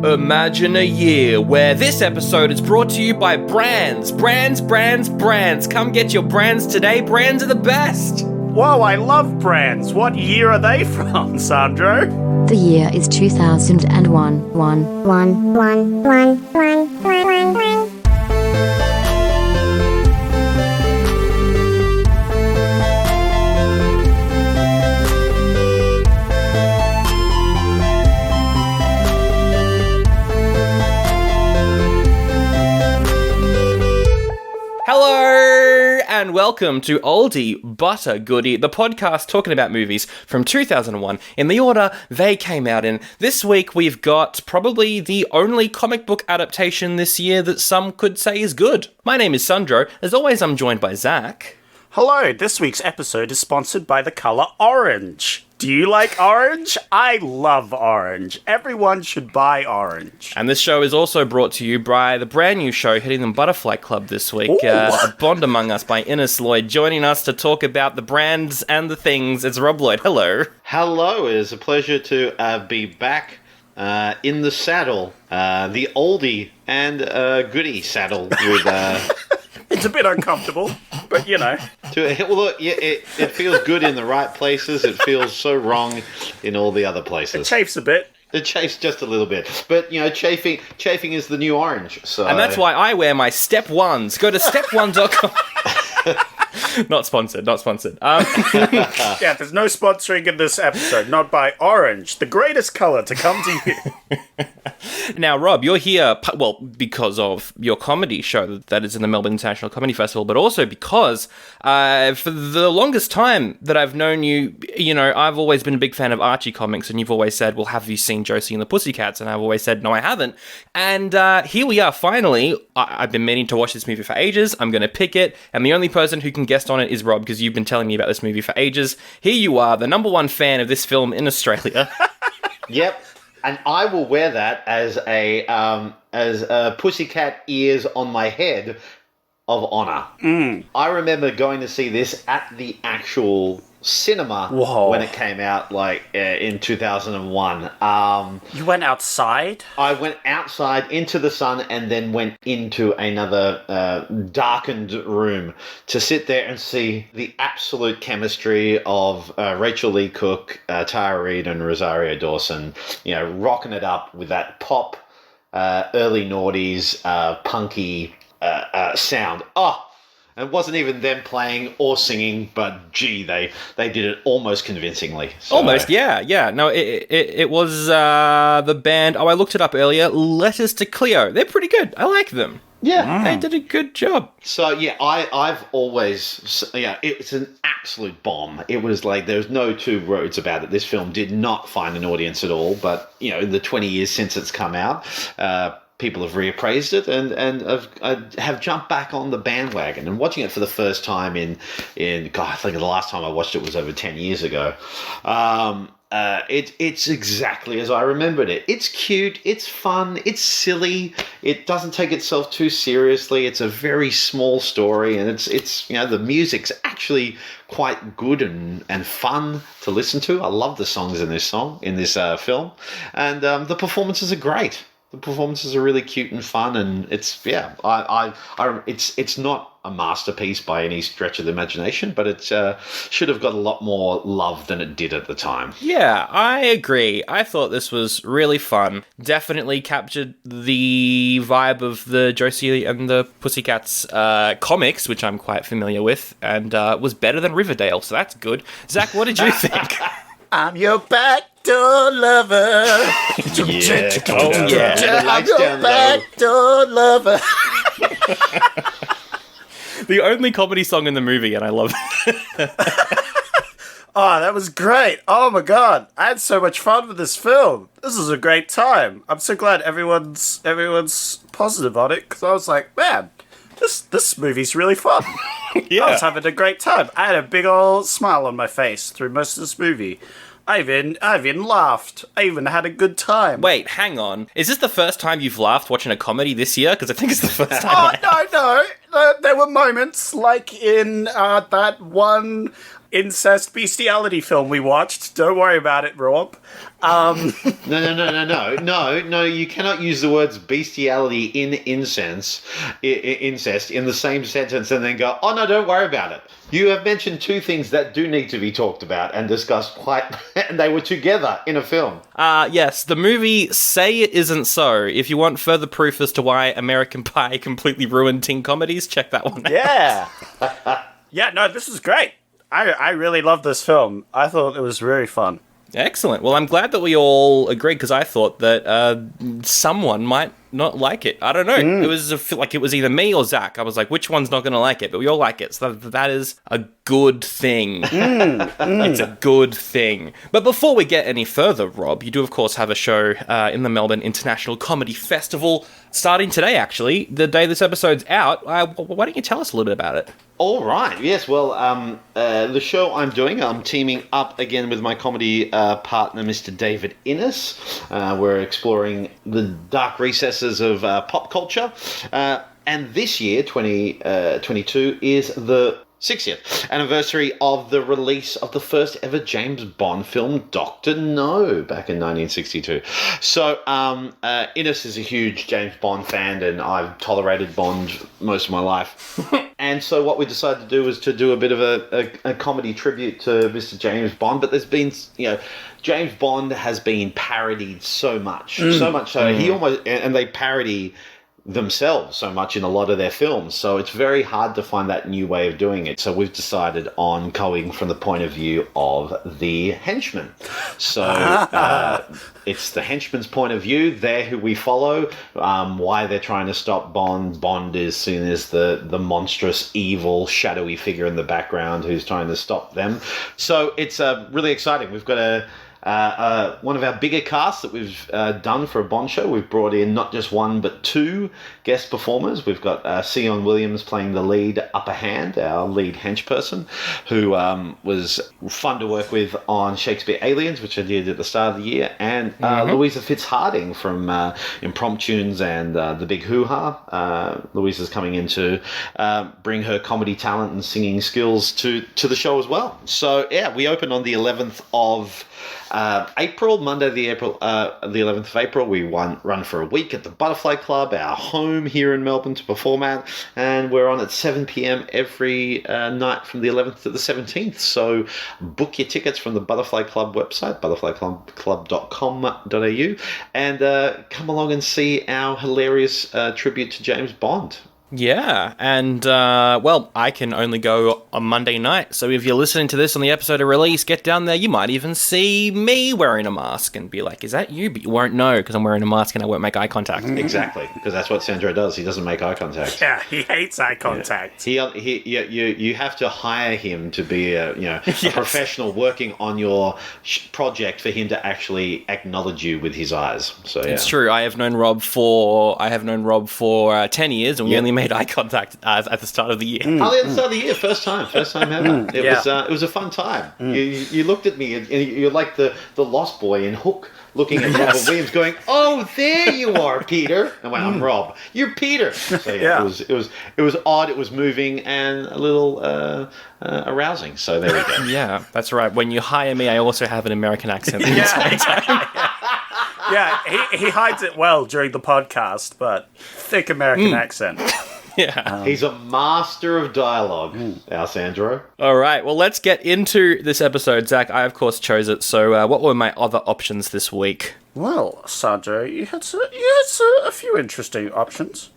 Imagine a year where this episode is brought to you by Brands. Brands. Come get your brands today. Brands are the best. Whoa, I love Brands. What year are they from, Sandro? The year is 2001. Hello and welcome to Oldie But a Goodie, the podcast talking about movies from 2001 in the order they came out in. This week we've got probably the only comic book adaptation this year that some could say is good. My name is Sandro. As always, I'm joined by Zach. Hello, this week's episode is sponsored by the colour orange. Do you like orange? I love orange. Everyone should buy orange. And this show is also brought to you by the brand new show Hitting Them Butterfly Club this week. A Bond Among Us by Innes Lloyd. Joining us to talk about the brands and the things, it's Rob Lloyd. Hello. Hello, it is a pleasure to be back in the saddle. The oldie and goodie saddle with... It's a bit uncomfortable, but you know. It feels good in the right places. It feels so wrong in all the other places. It chafes a bit. It chafes just a little bit. But, you know, chafing is the new orange. So. And that's why I wear my Step Ones. Go to step1.com. Not sponsored. Yeah, there's no sponsoring in this episode. Not by orange, the greatest colour to come to you. Now, Rob, you're here, well, because of your comedy show that is in the Melbourne International Comedy Festival, but also because for the longest time that I've known you, you know, I've always been a big fan of Archie Comics, and you've always said, well, have you seen Josie and the Pussycats? And I've always said, no, I haven't. And here we are, finally. I've been meaning to watch this movie for ages. I'm going to pick it, and the only person who can guest on it is Rob, because you've been telling me about this movie for ages. Here you are, the number one fan of this film in Australia. Yep. And I will wear that as a pussycat ears on my head of honour. I remember going to see this at the actual cinema when it came out, in 2001. You went outside? I went outside into the sun and then went into another darkened room to sit there and see the absolute chemistry of Rachael Leigh Cook, Tara Reid and Rosario Dawson, you know, rocking it up with that pop, early noughties, punky sound. It wasn't even them playing or singing, but gee, they did it almost convincingly. So. Almost, yeah. No, it was the band. I looked it up earlier. Letters to Cleo. They're pretty good. I like them. Yeah, they did a good job. So yeah, I've always it's an absolute bomb. It was like there's no two roads about it. This film did not find an audience at all, but you know, in the 20 years since it's come out. People have reappraised it and have jumped back on the bandwagon. And watching it for the first time in God, I think the last time I watched it was over 10 years ago. It's exactly as I remembered it. It's cute, it's fun, it's silly. It doesn't take itself too seriously. It's a very small story, and it's you know, the music's actually quite good and fun to listen to. I love the songs in this film, and the performances are great. The performances are really cute and fun, and it's not a masterpiece by any stretch of the imagination, but it should have got a lot more love than it did at the time. Yeah, I agree. I thought this was really fun. Definitely captured the vibe of the Josie and the Pussycats comics, which I'm quite familiar with, and was better than Riverdale, so that's good. Zach, what did you think? I'm your backdoor lover. Yeah, I'm your backdoor lover. The only comedy song in the movie, and I love it. Oh, that was great. Oh my god. I had so much fun with this film. This was a great time. I'm so glad everyone's positive on it, because I was like, man, this movie's really fun. Yeah. I was having a great time. I had a big old smile on my face through most of this movie. I even laughed. I even had a good time. Wait, hang on. Is this the first time you've laughed watching a comedy this year? Because I think it's the first time. No. There were moments like in that one incest bestiality film we watched. Don't worry about it, Rob. No. You cannot use the words bestiality in incest in the same sentence and then go, oh, no, don't worry about it. You have mentioned two things that do need to be talked about and discussed and they were together in a film. Yes, the movie Say It Isn't So. If you want further proof as to why American Pie completely ruined teen comedies, check that one out. Yeah. Yeah, no, this is great. I really love this film. I thought it was very fun. Excellent. Well, I'm glad that we all agreed, because I thought that someone might not like it. I don't know. It was like it was either me or Zach. I was like, which one's not going to like it? But we all like it. So that is a good thing. It's a good thing. But before we get any further, Rob, you do, of course, have a show in the Melbourne International Comedy Festival starting today, actually. The day this episode's out. Why don't you tell us a little bit about it? All right. Yes. Well, the show I'm doing, I'm teaming up again with my comedy partner, Mr. David Innes. We're exploring the dark recesses of pop culture. And this year, 2022, is the 60th anniversary of the release of the first ever James Bond film, Dr. No, back in 1962. So, Innes is a huge James Bond fan, and I've tolerated Bond most of my life. And so what we decided to do was to do a bit of a comedy tribute to Mr. James Bond, but there's been, James Bond has been parodied so much so he almost, and they parody themselves so much in a lot of their films, so it's very hard to find that new way of doing it. So we've decided on going from the point of view of the henchman. So it's the henchman's point of view. They're who we follow, why they're trying to stop Bond. Bond is seen as the monstrous, evil, shadowy figure in the background who's trying to stop them. So it's really exciting. We've got one of our bigger casts that we've done for a Bond show. We've brought in not just one, but two guest performers. We've got Sion Williams playing the lead upper hand, our lead henchperson, who was fun to work with on Shakespeare Aliens, which I did at the start of the year, and Louisa Fitzharding from Impromptunes and The Big Hoo-Ha. Louisa's coming in to bring her comedy talent and singing skills to the show as well. So, yeah, we open on the 11th of April, Monday the 11th of April. We run for a week at the Butterfly Club, our home here in Melbourne, to perform at, and we're on at 7 p.m. every night from the 11th to the 17th. So book your tickets from the Butterfly Club website, butterflyclub.com.au, and come along and see our hilarious tribute to James Bond. Yeah, and, well, I can only go on Monday night, so if you're listening to this on the episode of release, get down there. You might even see me wearing a mask and be like, is that you? But you won't know, because I'm wearing a mask and I won't make eye contact. Exactly, because that's what Sandro does. He doesn't make eye contact. Yeah, he hates eye contact. Yeah. You have to hire him to be a professional working on your project for him to actually acknowledge you with his eyes. So yeah. It's true. I have known Rob for 10 years, and we only made eye contact at the start of the year. Only at the start of the year, first time ever. It was a fun time. You looked at me and you're like the lost boy in Hook, looking at Robert Williams, going, "Oh, there you are, Peter." And when I'm Rob, you're Peter. So yeah, it was odd. It was moving and a little arousing. So there we go. Yeah, that's right. When you hire me, I also have an American accent. Yeah, he hides it well during the podcast, but thick American accent. Yeah. He's a master of dialogue, our Sandro. All right, well, let's get into this episode. Zach, I, of course, chose it, so what were my other options this week? Well, Sandro, you had a few interesting options.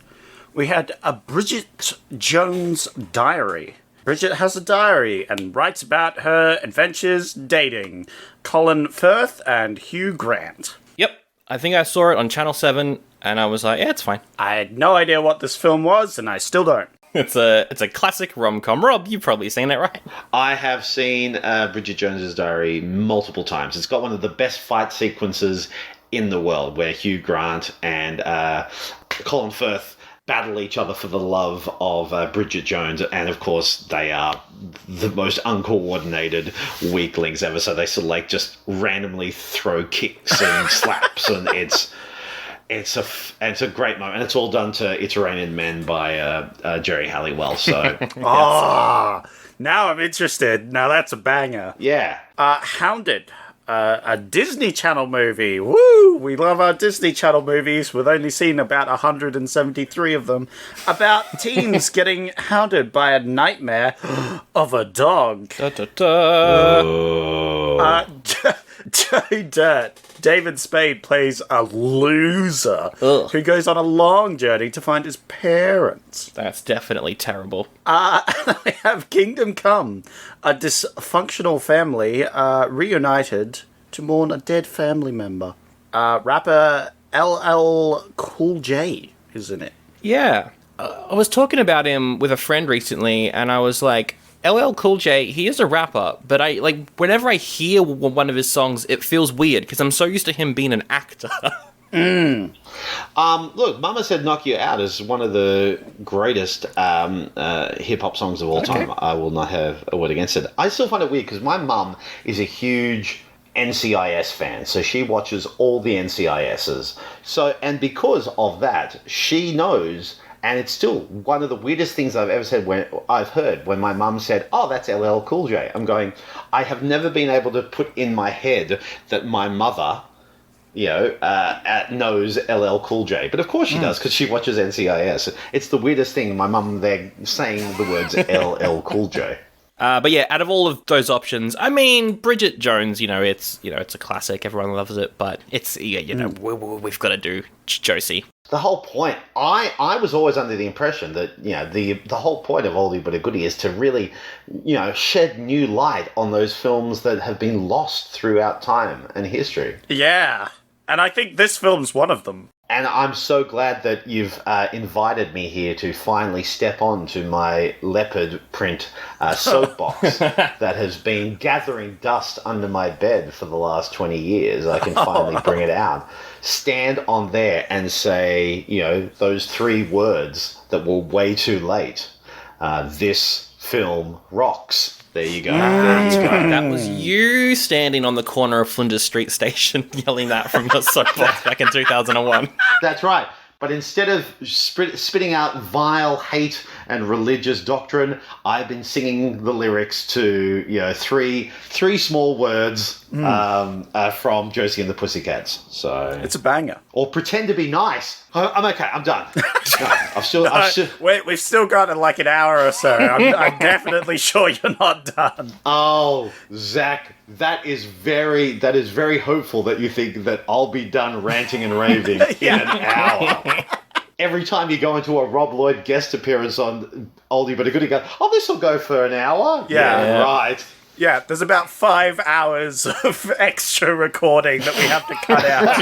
We had a Bridget Jones diary. Bridget has a diary and writes about her adventures dating Colin Firth and Hugh Grant. Yep, I think I saw it on Channel 7, and I was like, yeah, it's fine. I had no idea what this film was, and I still don't. It's a classic rom-com. Rob, you've probably seen it, right? I have seen Bridget Jones's Diary multiple times. It's got one of the best fight sequences in the world, where Hugh Grant and Colin Firth battle each other for the love of Bridget Jones, and of course they are the most uncoordinated weaklings ever, so they sort of like just randomly throw kicks and slaps, and it's a great moment, and it's all done to It's Raining Men by Jerry Halliwell. So Now I'm interested. Now that's a banger. Yeah. Hounded. A Disney Channel movie. Woo! We love our Disney Channel movies. We've only seen about 173 of them. About teens getting hounded by a nightmare of a dog. Da, da, da. Joey Dirt. David Spade plays a loser who goes on a long journey to find his parents. That's definitely terrible. I have Kingdom Come, a dysfunctional family reunited to mourn a dead family member. Rapper LL Cool J is in it. Yeah. I was talking about him with a friend recently, and I was like, LL Cool J, he is a rapper, but whenever I hear one of his songs, it feels weird, because I'm so used to him being an actor. Look, Mama Said Knock You Out is one of the greatest hip-hop songs of all time. I will not have a word against it. I still find it weird, because my mum is a huge NCIS fan, so she watches all the NCISs. And because of that, she knows... And it's still one of the weirdest things I've ever said when my mum said, "Oh, that's LL Cool J." I'm going, I have never been able to put in my head that my mother, knows LL Cool J. But of course she does, because she watches NCIS. It's the weirdest thing, my mum there saying the words LL Cool J. But yeah, out of all of those options, I mean, Bridget Jones, it's a classic. Everyone loves it, but it's, we've got to do Josie. The whole point, I was always under the impression that, the whole point of Oldie But a Goodie is to really, shed new light on those films that have been lost throughout time and history. Yeah, and I think this film's one of them. And I'm so glad that you've invited me here to finally step onto my leopard print soapbox that has been gathering dust under my bed for the last 20 years. I can finally bring it out. Stand on there and say, those 3 words that were way too late. This film rocks. There you go. That was you standing on the corner of Flinders Street Station yelling that from your soapbox back in 2001. That's right. But instead of spitting out vile hate and religious doctrine, I've been singing the lyrics to, three small words from Josie and the Pussycats. So it's a banger. Or Pretend to Be Nice. I'm okay. I'm done. Wait, we've still got like an hour or so. I'm definitely sure you're not done. Oh, Zach, that is very hopeful that you think that I'll be done ranting and raving in an hour. Every time you go into a Rob Lloyd guest appearance on Oldie But a Goodie, go, this will go for an hour? Yeah. Right. Yeah, there's about 5 hours of extra recording that we have to cut out.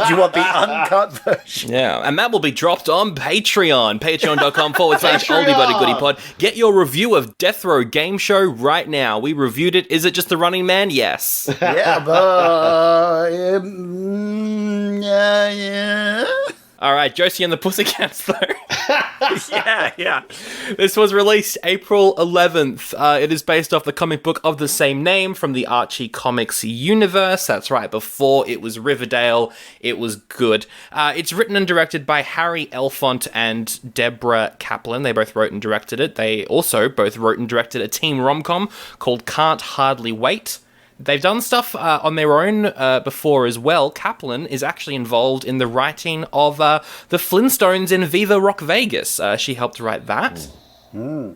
Do you want the uncut version? Yeah, and that will be dropped on Patreon. Patreon.com/Oldie But a Goodie Pod. Get your review of Death Row Game Show right now. We reviewed it. Is it just The Running Man? Yes. Yeah, but... yeah. All right, Josie and the Pussycats, though. Yeah. This was released April 11th. It is based off the comic book of the same name from the Archie Comics universe. That's right, before it was Riverdale, it was good. It's written and directed by Harry Elfont and Deborah Kaplan. They both wrote and directed it. They also both wrote and directed a teen rom-com called Can't Hardly Wait. They've done stuff on their own before as well. Kaplan is actually involved in the writing of the Flintstones in Viva Rock Vegas. She helped write that,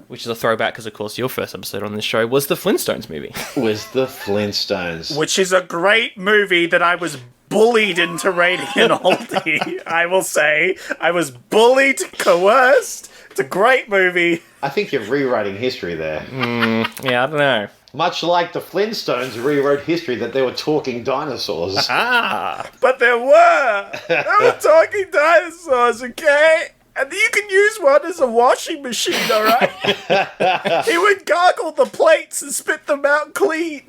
which is a throwback because, of course, your first episode on this show was the Flintstones movie. Was the Flintstones. Which is a great movie that I was bullied into rating an oldie, I will say. I was bullied, coerced. It's a great movie. I think you're rewriting history there. Yeah, I don't know. Much like the Flintstones rewrote history that they were talking dinosaurs. But there were talking dinosaurs, okay? And you can use one as a washing machine, alright? He would gargle the plates and spit them out clean.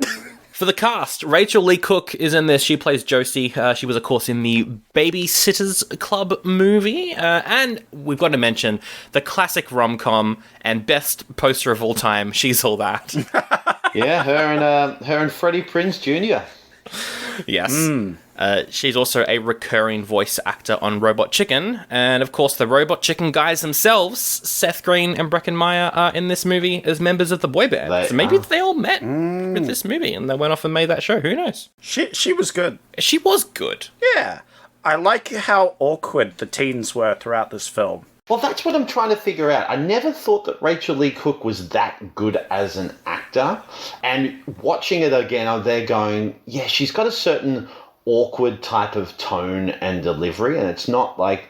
For the cast, Rachael Leigh Cook is in this. She plays Josie. She was, of course, in the Babysitters Club movie. And we've got to mention the classic rom-com and best poster of all time, She's All That. Yeah, her and Freddie Prinze Jr. Yes. She's also a recurring voice actor on Robot Chicken. And, of course, the Robot Chicken guys themselves, Seth Green and Breckin Meyer, are in this movie as members of the boy band. So maybe they all met with this movie and they went off and made that show. Who knows? She was good. She was good. Yeah. I like how awkward the teens were throughout this film. Well, that's what I'm trying to figure out. I never thought that Rachael Leigh Cook was that good as an actor. And watching it again, I'm there going, yeah, she's got a certain awkward type of tone and delivery. And it's not like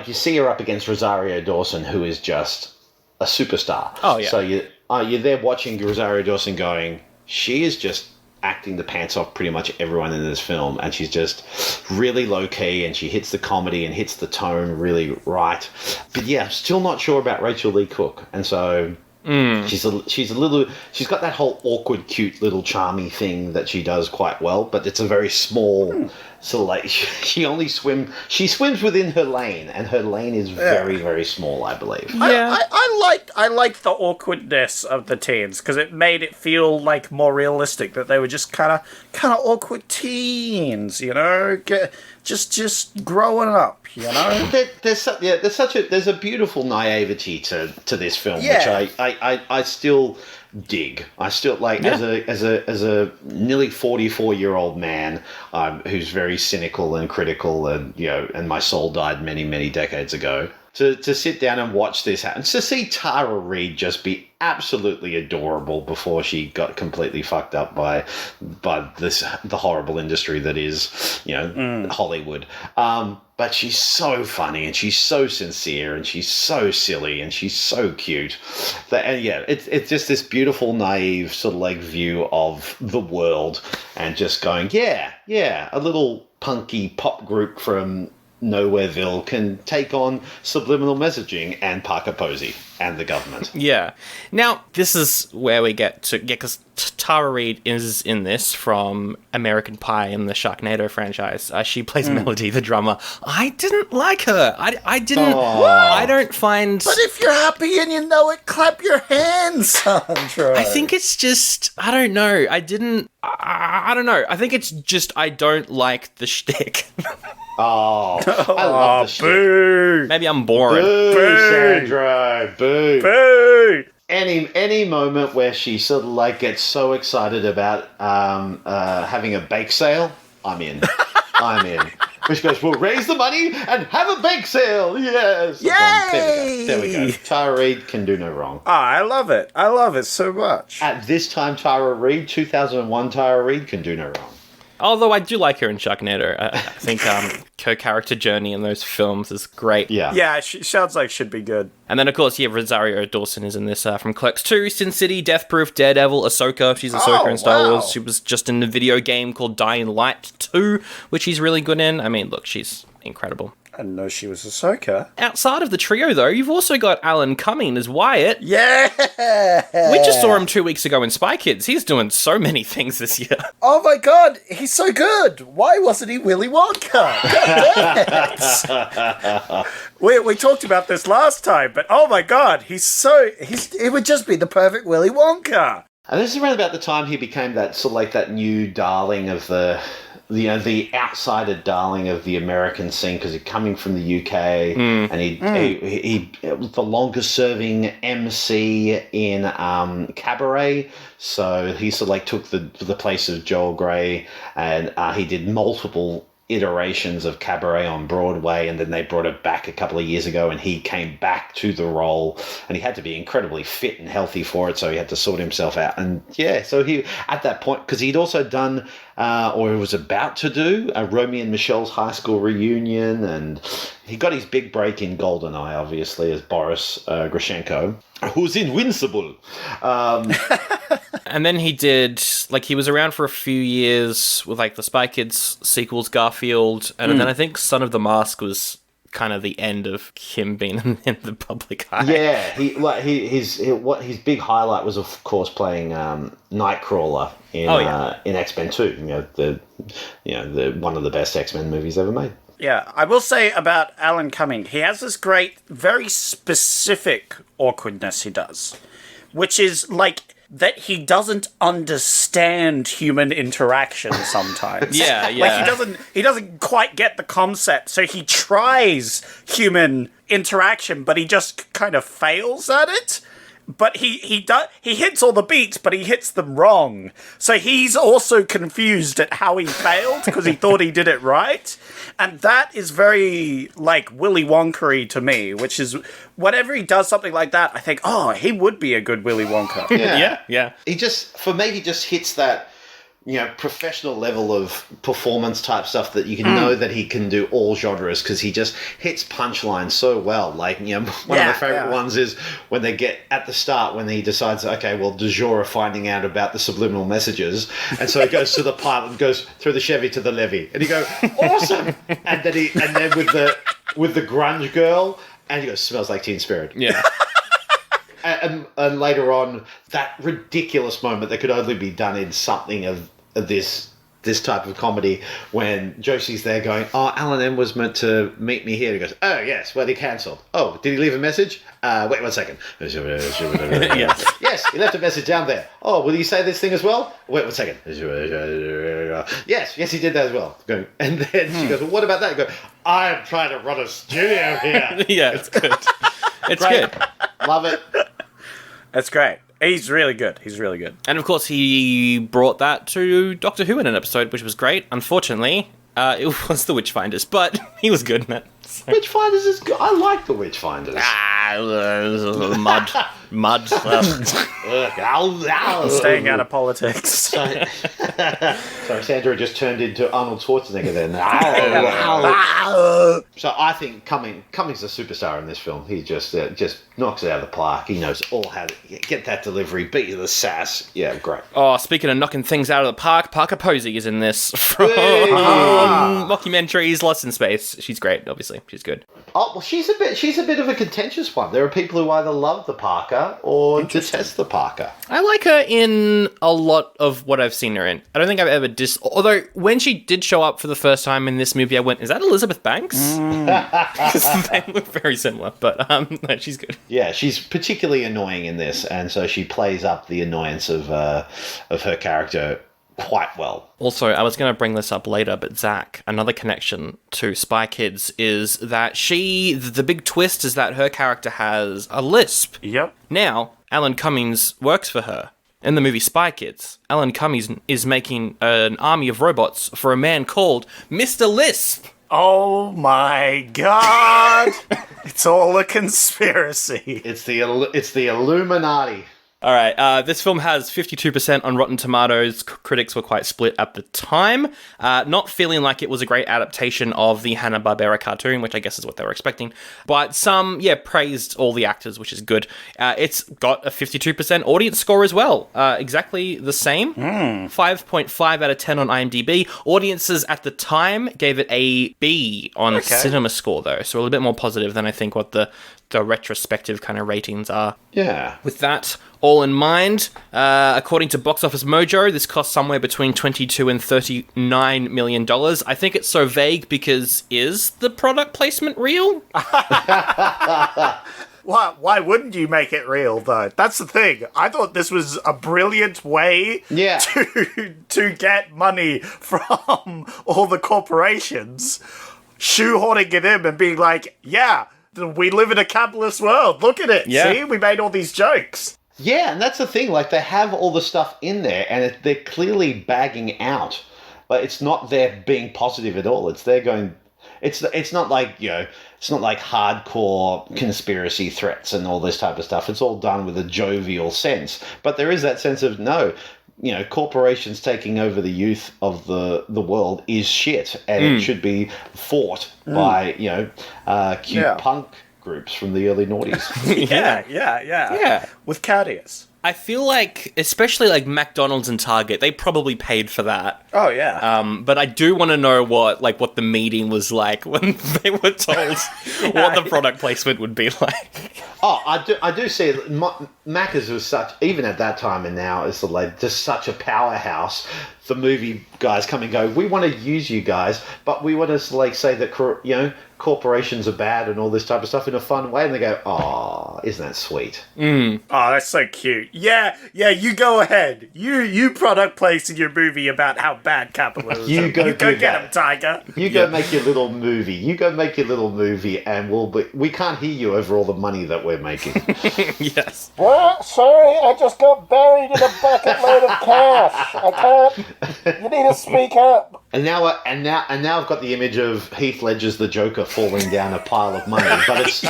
you see her up against Rosario Dawson, who is just a superstar. Oh, yeah. So you're there watching Rosario Dawson going, she is just acting the pants off pretty much everyone in this film, and she's just really low-key, and she hits the comedy and hits the tone really right. But yeah, I'm still not sure about Rachael Leigh Cook, and so she's got that whole awkward, cute, little charmy thing that she does quite well, but it's a very small sort of like she swims within her lane, and her lane is very, very small, I believe. Yeah. I liked the awkwardness of the teens because it made it feel like more realistic that they were just kind of awkward teens, you know, just growing up, you know. There's a beautiful naivety to this film, which I still dig. I still like as a nearly 44-year-old man who's very cynical and critical, and and my soul died many, many decades ago. To sit down and watch this happen, to see Tara Reid just be absolutely adorable before she got completely fucked up by the horrible industry that is Hollywood. But she's so funny, and she's so sincere, and she's so silly, and she's so cute. It's just this beautiful, naive sort of like view of the world, and just going, a little punky pop group from Nowhereville can take on subliminal messaging and Parker Posey and the government. Yeah. Now, this is where we get to... because Tara Reid is in this from American Pie and the Sharknado franchise. She plays Melody, the drummer. I didn't like her. I didn't... I don't find... But if you're happy and you know it, clap your hands, Sandra. I think it's just... I don't know. I don't know. I think it's just I don't like the shtick. I love the shit. Boo! Maybe I'm boring. Boo, Sandra. Boo. Boo! Any moment where she sort of like gets so excited about having a bake sale, I'm in. I'm in. Where she goes, we'll raise the money and have a bake sale. Yes. Yay! There we go. Tara Reid can do no wrong. I love it. I love it so much. At this time, Tara Reid, 2001 Tara Reid can do no wrong. Although I do like her in Sharknado. I think her character journey in those films is great. Yeah, she sounds like she'd be good. And then, of course, Rosario Dawson is in this from Clerks 2, Sin City, Death Proof, Daredevil, Ahsoka. She's Ahsoka in Star Wars. She was just in a video game called Dying Light 2, which she's really good in. I mean, look, she's incredible. I didn't know she was Ahsoka. Outside of the trio, though, you've also got Alan Cumming as Wyatt. Yeah! We just saw him 2 weeks ago in Spy Kids. He's doing so many things this year. Oh my god, he's so good! Why wasn't he Willy Wonka? God damn it! We talked about this last time, but oh my god, it would just be the perfect Willy Wonka! And this is around about the time he became that sort of like that new darling of the outsider darling of the American scene, because he's coming from the UK, and he was the longest serving MC in Cabaret, so he sort of like took the place of Joel Grey, and he did multiple iterations of Cabaret on Broadway, and then they brought it back a couple of years ago, and he came back to the role, and he had to be incredibly fit and healthy for it, so he had to sort himself out. And so he, at that point, because he'd also done or he was about to do a Romeo and Michelle's high school reunion, and he got his big break in GoldenEye, obviously, as Boris Grushenko, who's invincible. And then he did, he was around for a few years with, the Spy Kids sequels, Garfield, and then I think Son of the Mask was kind of the end of him being in the public eye. Yeah, his big highlight was, of course, playing Nightcrawler in X-Men 2. The one of the best X-Men movies ever made. Yeah, I will say about Alan Cumming, he has this great, very specific awkwardness he does, which is that he doesn't understand human interaction sometimes. Yeah. Like he doesn't quite get the concept, so he tries human interaction, but he just kind of fails at it. But he hits all the beats, but he hits them wrong. So he's also confused at how he failed because he thought he did it right. And that is very, like, Willy Wonka-y to me, which is, whenever he does something like that, I think, oh, he would be a good Willy Wonka. Yeah. He just hits that, professional level of performance type stuff that you can know that he can do all genres, because he just hits punchlines so well. Like, one of my favorite ones is when they get at the start, when he decides, okay, well, de jure are finding out about the subliminal messages. And so he goes to the pilot and goes through the Chevy to the levee. And he goes, awesome! And then with the grunge girl, and he goes, smells like Teen Spirit. Yeah. And later on, that ridiculous moment that could only be done in something of this type of comedy, when Josie's there going, oh, Alan M was meant to meet me here. He goes, oh, yes, well, he cancelled. Oh, did he leave a message? Wait 1 second. Yes, he left a message down there. Oh, will you say this thing as well? Wait 1 second. Yes, he did that as well. And then she goes, well, what about that? I go, I'm trying to run a studio here. Yeah, it's good. It's Great. good. Love it. That's great. He's really good. And of course, he brought that to Doctor Who in an episode, which was great. Unfortunately, it was the Witchfinders, but he was good in it. So. Witchfinders is good. I like the Witchfinders. Mud. Staying out of politics. Sorry, Sandra just turned into Arnold Schwarzenegger then. So I think Cumming's a superstar in this film. He just knocks it out of the park. He knows all how to get that delivery, beat the sass. Yeah, great. Oh, speaking of knocking things out of the park, Parker Posey is in this from mockumentaries Lost in Space. She's great, obviously. She's good. Oh, well, she's a bit of a contentious one. There are people who either love the Parker or detest the Parker. I like her in a lot of what I've seen her in. I don't think I've ever although when she did show up for the first time in this movie, I went, is that Elizabeth Banks? Because they look very similar, but no, she's good. Yeah, she's particularly annoying in this, and so she plays up the annoyance of her character quite well. Also, I was going to bring this up later, but Zach, another connection to Spy Kids is that the big twist is that her character has a lisp. Yep. Now, Alan Cummings works for her. In the movie Spy Kids, Alan Cummings is making an army of robots for a man called Mr. Lisp. Oh my god! It's all a conspiracy. It's the Illuminati. All right, this film has 52% on Rotten Tomatoes. Critics were quite split at the time, not feeling like it was a great adaptation of the Hanna-Barbera cartoon, which I guess is what they were expecting. But some, praised all the actors, which is good. It's got a 52% audience score as well, exactly the same. 5.5 out of 10 on IMDb. Audiences at the time gave it a B on Cinema Score, though, so a little bit more positive than I think what the retrospective kind of ratings are. Yeah. With that all in mind, according to Box Office Mojo, this cost somewhere between $22 and $39 million. I think it's so vague because is the product placement real? Why wouldn't you make it real, though? That's the thing. I thought this was a brilliant way to get money from all the corporations, shoehorning it in and being like, yeah, we live in a capitalist world. Look at it. Yeah. See, we made all these jokes. Yeah, and that's the thing. Like, they have all the stuff in there, and they're clearly bagging out. But it's not there being positive at all. It's there going. It's not like it's not like hardcore conspiracy threats and all this type of stuff. It's all done with a jovial sense. But there is that sense of corporations taking over the youth of the world is shit, and it should be fought by cute punk groups from the early noughties. Yeah. With Cardias. I feel like, especially like McDonald's and Target, they probably paid for that. Oh yeah. But I do want to know what the meeting was like when they were told what the product placement would be like. Oh, I do see it. Macca's was such, even at that time and now, is just such a powerhouse. The movie guys come and go, we want to use you guys, but we want to say that corporations are bad and all this type of stuff in a fun way, and they go, oh, Oh, isn't that sweet? Oh, that's so cute. Yeah, you go ahead. You product placing your movie about how bad capitalism. You go get him, Tiger. You go make your little movie. And we can't hear you over all the money that we're making. Yes. What? Sorry, I just got buried in a bucket load of cash. I can't. You need to speak up. And now I've got the image of Heath Ledger's the Joker falling down a pile of money, but he's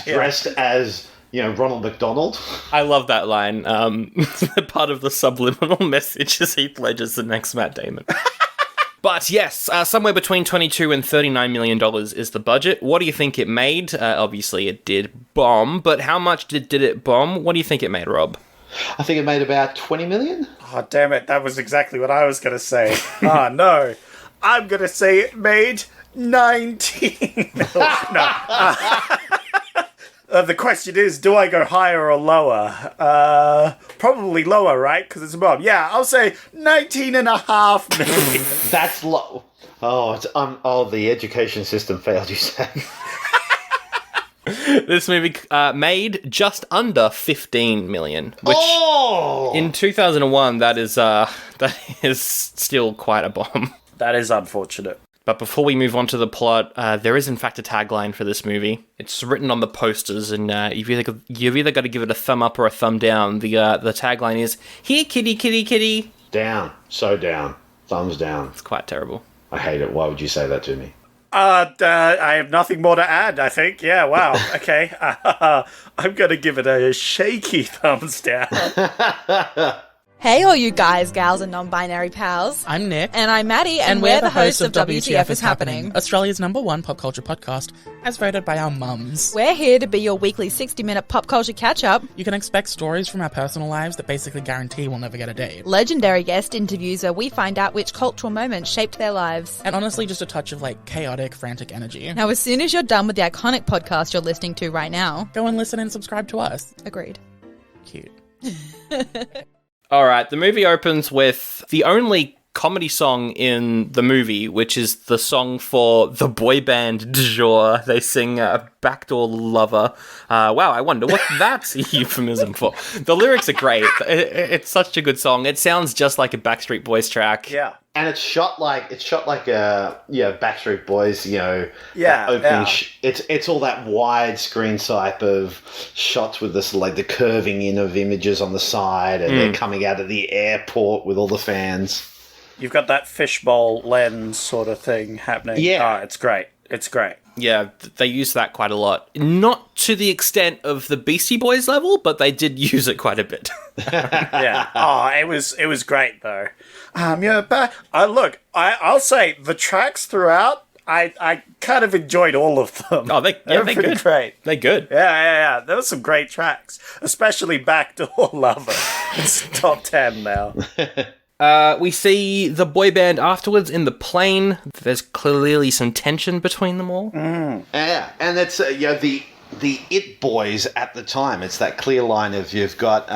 dressed as Ronald McDonald. I love that line. Part of the subliminal message is Heath Ledger's the next Matt Damon. But yes, somewhere between $22 and $39 million is the budget. What do you think it made? Obviously, it did bomb, but how much did it bomb? What do you think it made, Rob? I think it made about 20 million. Oh, damn it. That was exactly what I was going to say. Oh, no. I'm going to say it made 19. No. The question is, do I go higher or lower? Probably lower, right? Because it's a bomb. Yeah, I'll say 19.5 million. That's low. Oh, the education system failed, you say. This movie made just under 15 million, which in 2001 that is still quite a bomb. That is unfortunate. But before we move on to the plot, there is in fact a tagline for this movie. It's written on the posters, and you've either got to give it a thumb up or a thumb down. The tagline is "Here, kitty, kitty, kitty." Down, so down, thumbs down. It's quite terrible. I hate it. Why would you say that to me? I have nothing more to add, I think. Yeah, wow. Okay. I'm going to give it a shaky thumbs down. Hey, all you guys, gals, and non-binary pals. I'm Nick. And I'm Maddie, and we're the hosts of WTF is Happening, Australia's #1 pop culture podcast, as voted by our mums. We're here to be your weekly 60-minute pop culture catch-up. You can expect stories from our personal lives that basically guarantee we'll never get a date. Legendary guest interviews where we find out which cultural moments shaped their lives. And honestly, just a touch of, chaotic, frantic energy. Now, as soon as you're done with the iconic podcast you're listening to right now... go and listen and subscribe to us. Agreed. Cute. All right, the movie opens with the only comedy song in the movie, which is the song for the boy band du jour. They sing Backdoor Lover. Wow, I wonder what that's a euphemism for. The lyrics are great. It's such a good song. It sounds just like a Backstreet Boys track. Yeah. And it's shot like Backstreet Boys, opening. Yeah. It's all that widescreen type of shots with this the curving in of images on the side, and they're coming out of the airport with all the fans. You've got that fishbowl lens sort of thing happening. Yeah. Oh, it's great. It's great. Yeah, they use that quite a lot. Not to the extent of the Beastie Boys level, but they did use it quite a bit. Yeah. Oh, it was great though. I'll say the tracks throughout, I kind of enjoyed all of them. Oh, they're pretty good. Great. They're good. Yeah. There were some great tracks, especially Backdoor Lover. It's top 10 now. We see the boy band afterwards in the plane. There's clearly some tension between them all. Yeah, and that's the It Boys at the time. It's that clear line of you've got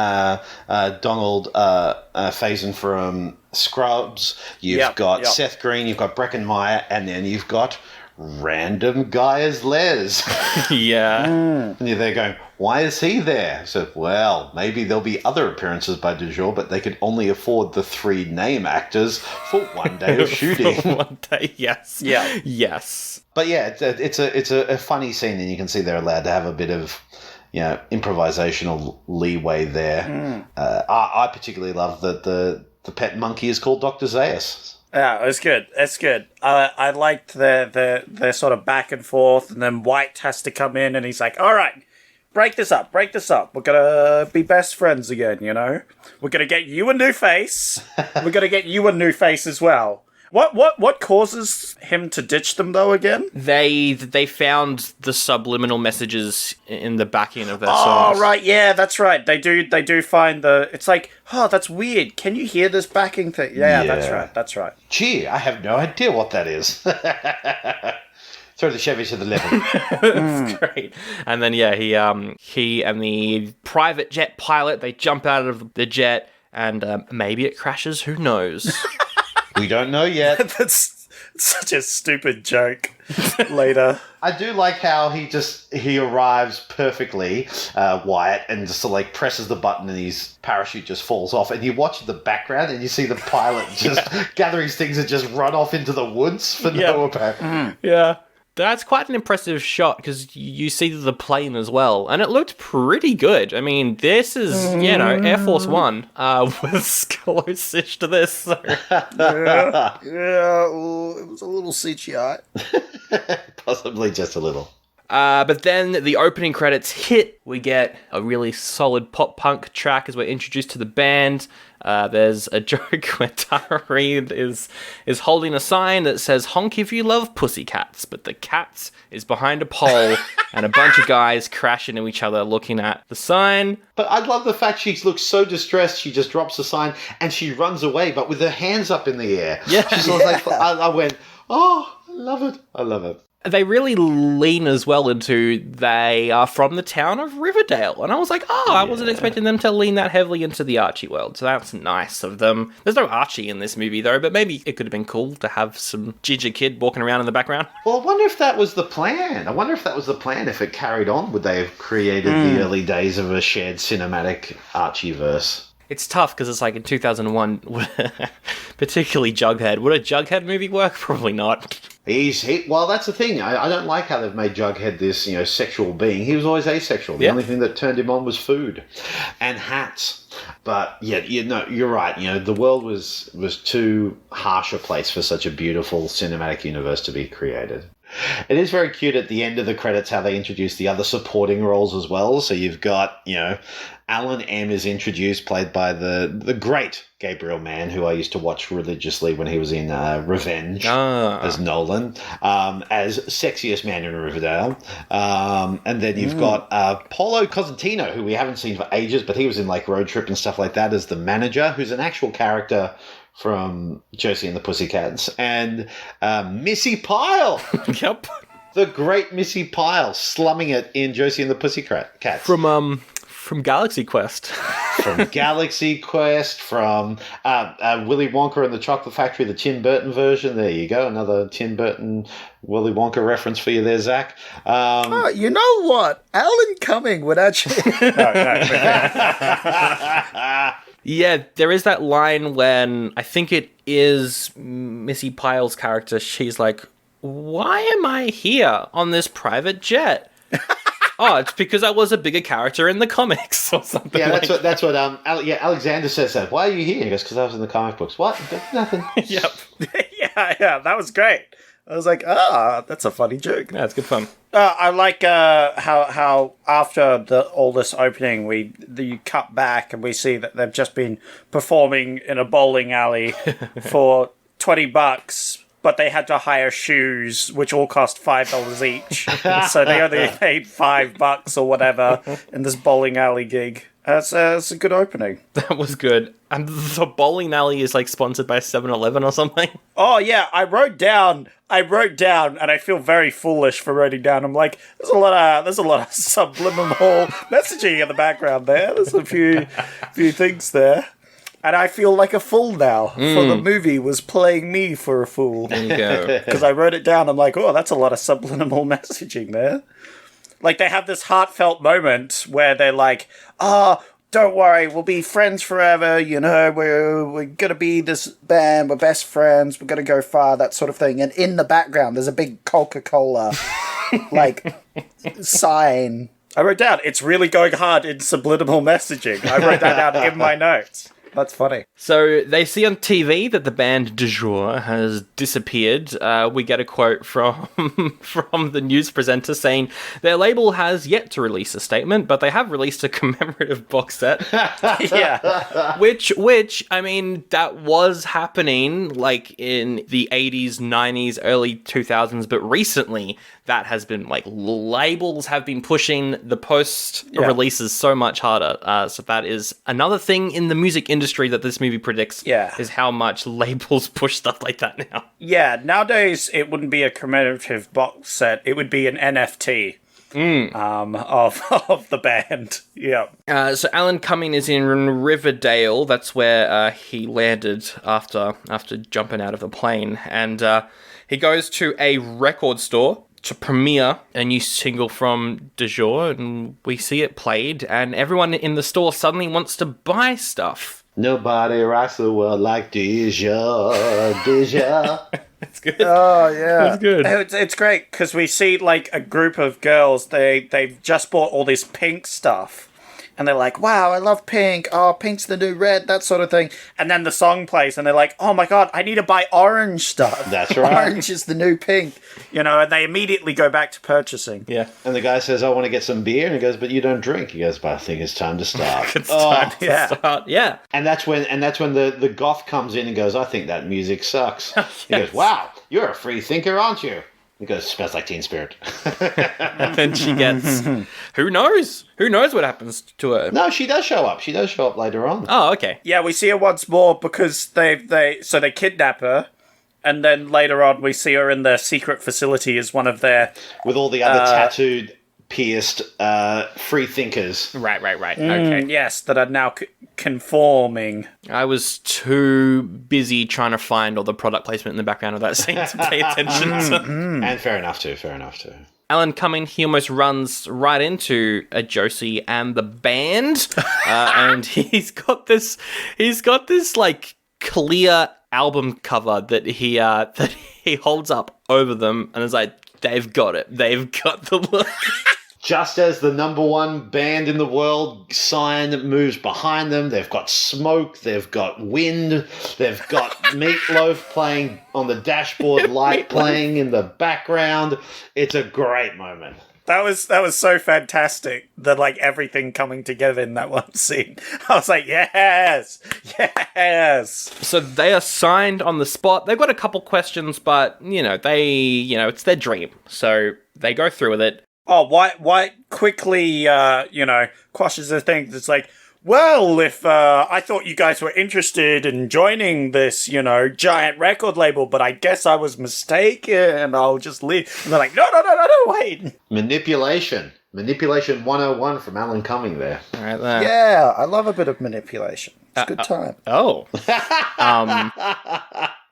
Donald Faison from Scrubs, you've got Seth Green, you've got Breckin Meyer, and then you've got random guy as Les. Yeah. And you're there going, why is he there? So, well, maybe there'll be other appearances by du jour, but they could only afford the 3 name actors for one day of shooting. For one day, yes. Yeah. Yes. But yeah, it's a funny scene, and you can see they're allowed to have a bit of improvisational leeway there. I particularly love that the pet monkey is called Dr. Zaius. Yeah, it's good. It's good. I liked their sort of back and forth, and then White has to come in, and he's like, all right, break this up. We're going to be best friends again, We're going to get you a new face. We're going to get you a new face as well. What causes him to ditch them, though, again? They found the subliminal messages in the back end of their songs. Oh, right, yeah, that's right. They do find it's like, oh, that's weird. Can you hear this backing thing? Yeah, that's right. Gee, I have no idea what that is. Throw the Chevy to the level. It's great. And then, he and the private jet pilot, they jump out of the jet, and maybe it crashes, who knows? We don't know yet. such a stupid joke later. I do like how he arrives perfectly, Wyatt, and just sort of like presses the button and his parachute just falls off. And you watch the background and you see the pilot just gather his things and just run off into the woods for no apparent. Yeah. That's quite an impressive shot because you see the plane as well, and it looked pretty good. I mean, this is, Air Force One was close-ish to this. So. Yeah, well, it was a little CGI. Possibly just a little. But then the opening credits hit. We get a really solid pop-punk track as we're introduced to the band. There's a joke where Tara Reid is holding a sign that says, "Honk if you love Pussycats," but the cats is behind a pole and a bunch of guys crash into each other looking at the sign. But I love the fact she looks so distressed, she just drops the sign and she runs away, but with her hands up in the air. Yeah. She's sort of like, I went, oh, I love it. I love it. They really lean as well into they are from the town of Riverdale. And I was like, I wasn't expecting them to lean that heavily into the Archie world. So that's nice of them. There's no Archie in this movie, though, but maybe it could have been cool to have some Ginger Kid walking around in the background. Well, I wonder if that was the plan. If it carried on, would they have created the early days of a shared cinematic Archie-verse? It's tough because it's like in 2001, particularly Jughead. Would a Jughead movie work? Probably not. Well, that's the thing. I don't like how they've made Jughead this, sexual being. He was always asexual. The only thing that turned him on was food and hats. But yeah, you're right. The world was too harsh a place for such a beautiful cinematic universe to be created. It is very cute at the end of the credits how they introduce the other supporting roles as well. So you've got, Alan M is introduced, played by the great Gabriel Mann, who I used to watch religiously when he was in Revenge as Nolan, as sexiest man in Riverdale. And then you've got Paulo Cosentino, who we haven't seen for ages, but he was in like Road Trip and stuff like that as the manager, who's an actual character from Josie and the Pussycats, and Missy Pyle. Yep. The great Missy Pyle slumming it in Josie and the Pussycats. From Galaxy Quest. From Galaxy Quest, from Willy Wonka and the Chocolate Factory, the Tim Burton version. There you go, another Tim Burton Willy Wonka reference for you there, Zach. You know what? Alan Cumming would actually... Yeah, there is that line when I think it is Missy Pyle's character. She's like, "Why am I here on this private jet?" Oh, it's because I was a bigger character in the comics or something. Yeah, that's what Alexander says that. Why are you here? He goes, "Because I was in the comic books." What? Nothing. Yep. yeah, that was great. I was like, that's a funny joke. Yeah, it's good fun. I like how after all this opening, you cut back and we see that they've just been performing in a bowling alley for $20, but they had to hire shoes, which all cost $5 each. So they only paid $5 or whatever in this bowling alley gig. That's a good opening. That was good. And the bowling alley is like sponsored by 7-Eleven or something. Oh yeah, I wrote down, and I feel very foolish for writing down. I'm like, there's a lot of subliminal messaging in the background there. There's a few things there, and I feel like a fool now. For the movie was playing me for a fool. There you go. Because I wrote it down. I'm like, oh, that's a lot of subliminal messaging there. Like, they have this heartfelt moment where they're like, don't worry, we'll be friends forever, we're gonna be this band, we're best friends, we're gonna go far, that sort of thing. And in the background, there's a big Coca-Cola, sign. I wrote down, it's really going hard in subliminal messaging. I wrote that down in my notes. That's funny. So they see on TV that the band du jour has disappeared. We get a quote from the news presenter saying their label has yet to release a statement, but they have released a commemorative box set. Yeah. Which, I mean, that was happening like in the 80s, 90s, early 2000s, but recently that has been like labels have been pushing the post releases so much harder. So that is another thing in the music industry that this movie predicts is how much labels push stuff like that now. Yeah, nowadays it wouldn't be a commemorative box set, it would be an NFT. Of the band. Yeah. So Alan Cumming is in Riverdale. That's where he landed after jumping out of the plane. And He goes to a record store to premiere a new single from De Jour, and we see it played, and everyone in the store suddenly wants to buy stuff. Nobody rocks the world like De Jour. It's good. Oh, yeah. It's good. It's great, because we see, like, a group of girls, they've just bought all this pink stuff. And they're like, wow, I love pink. Oh, pink's the new red, that sort of thing. And then the song plays, and they're like, oh my god, I need to buy orange stuff. That's right. Orange is the new pink. You know, and they immediately go back to purchasing. Yeah. And the guy says, I want to get some beer. And he goes, but you don't drink. He goes, but I think it's time to start. It's time to start. Yeah. And that's when the goth comes in and goes, I think that music sucks. He goes, wow, you're a free thinker, aren't you? He goes, smells like Teen Spirit. And then she gets... Who knows? Who knows what happens to her? No, she does show up. She does show up later on. Oh, okay. Yeah, we see her once more because they kidnap her. And then later on, we see her in the secret facility as one of their... With all the other tattooed, pierced, free thinkers. Right. Okay. Yes, that are now conforming. I was too busy trying to find all the product placement in the background of that scene to pay attention. And fair enough too. Alan Cumming, he almost runs right into a Josie and the band. And he's got this like clear album cover that he holds up over them and is like, they've got it. They've got the look. Just as the number one band in the world sign moves behind them, they've got smoke, they've got wind, they've got Meatloaf playing on the dashboard, light playing in the background. It's a great moment. That was so fantastic. That like everything coming together in that one scene. I was like, yes. So they are signed on the spot. They've got a couple questions, but it's their dream, so they go through with it. Oh, White quickly, quashes the thing. It's like, well, if I thought you guys were interested in joining this, giant record label, but I guess I was mistaken. I'll just leave. And they're like, no, wait. Manipulation 101 from Alan Cumming there. Right there. Yeah, I love a bit of manipulation. It's a good time. Oh.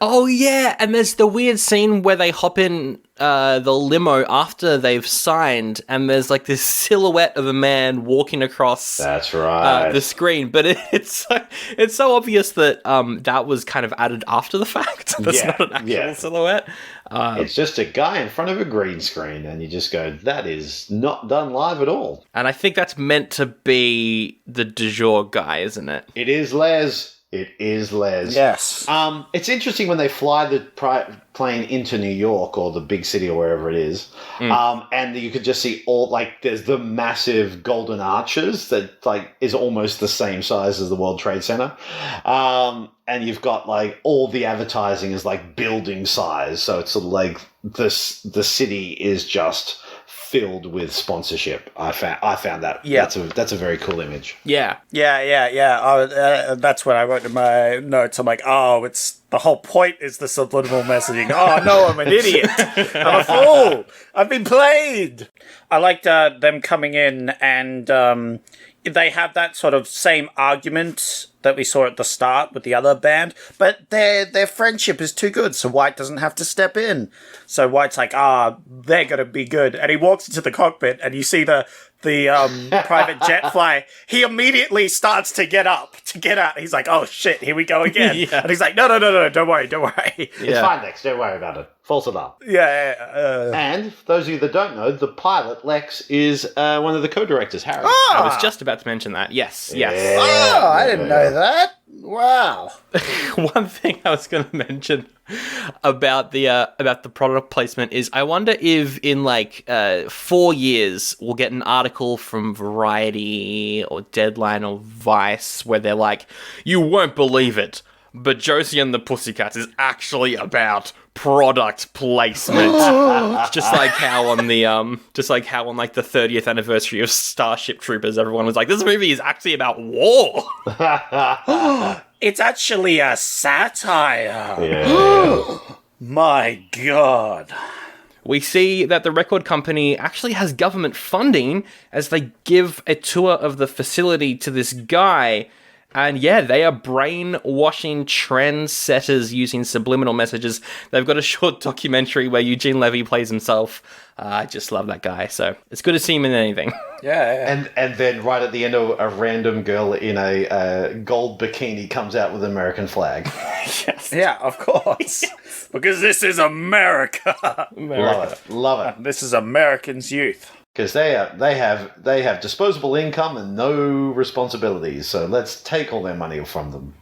Oh, yeah, and there's the weird scene where they hop in the limo after they've signed, and there's like this silhouette of a man walking across That's right. the screen, but it's so obvious that that was kind of added after the fact. That's not an actual silhouette. It's just a guy in front of a green screen, and you just go, that is not done live at all. And I think that's meant to be the de jour guy, isn't it? It is Les. It is Les. Yes. It's interesting when they fly the plane into New York or the big city or wherever it is, and you could just see there's the massive golden arches that is almost the same size as the World Trade Center, and you've got all the advertising is building size, so it's the city is just filled with sponsorship. I found that. Yeah. That's a very cool image. Yeah. That's what I wrote in my notes. I'm like, it's the whole point is the subliminal messaging. Oh no, I'm an idiot. I'm a fool. I've been played. I liked them coming in and they have that sort of same argument that we saw at the start with the other band, but their friendship is too good, so White doesn't have to step in. So White's like, they're gonna be good, and he walks into the cockpit, and you see the private jet fly. He immediately starts to get out. He's like, oh shit, here we go again. Yeah. And he's like, no, don't worry. It's fine, Lex. Don't worry about it. False alarm. Yeah. And for those of you that don't know, the pilot, Lex, is one of the co-directors, Harry. I was just about to mention that. Yes. Oh, I didn't know that. Wow. One thing I was going to mention about the product placement is I wonder if in 4 years we'll get an article from Variety or Deadline or Vice where they're like, you won't believe it, but Josie and the Pussycats is actually about product placement. just like how on the 30th anniversary of Starship Troopers, everyone was like, this movie is actually about war. It's actually a satire. Yeah. My God. We see that the record company actually has government funding as they give a tour of the facility to this guy. And yeah, they are brainwashing trendsetters using subliminal messages. They've got a short documentary where Eugene Levy plays himself. I just love that guy, so it's good to see him in anything. Yeah. And then right at the end, a random girl in a gold bikini comes out with an American flag. Yes. Yeah, of course. Because this is America. Love it. This is Americans' youth. Because they have disposable income and no responsibilities, so let's take all their money from them.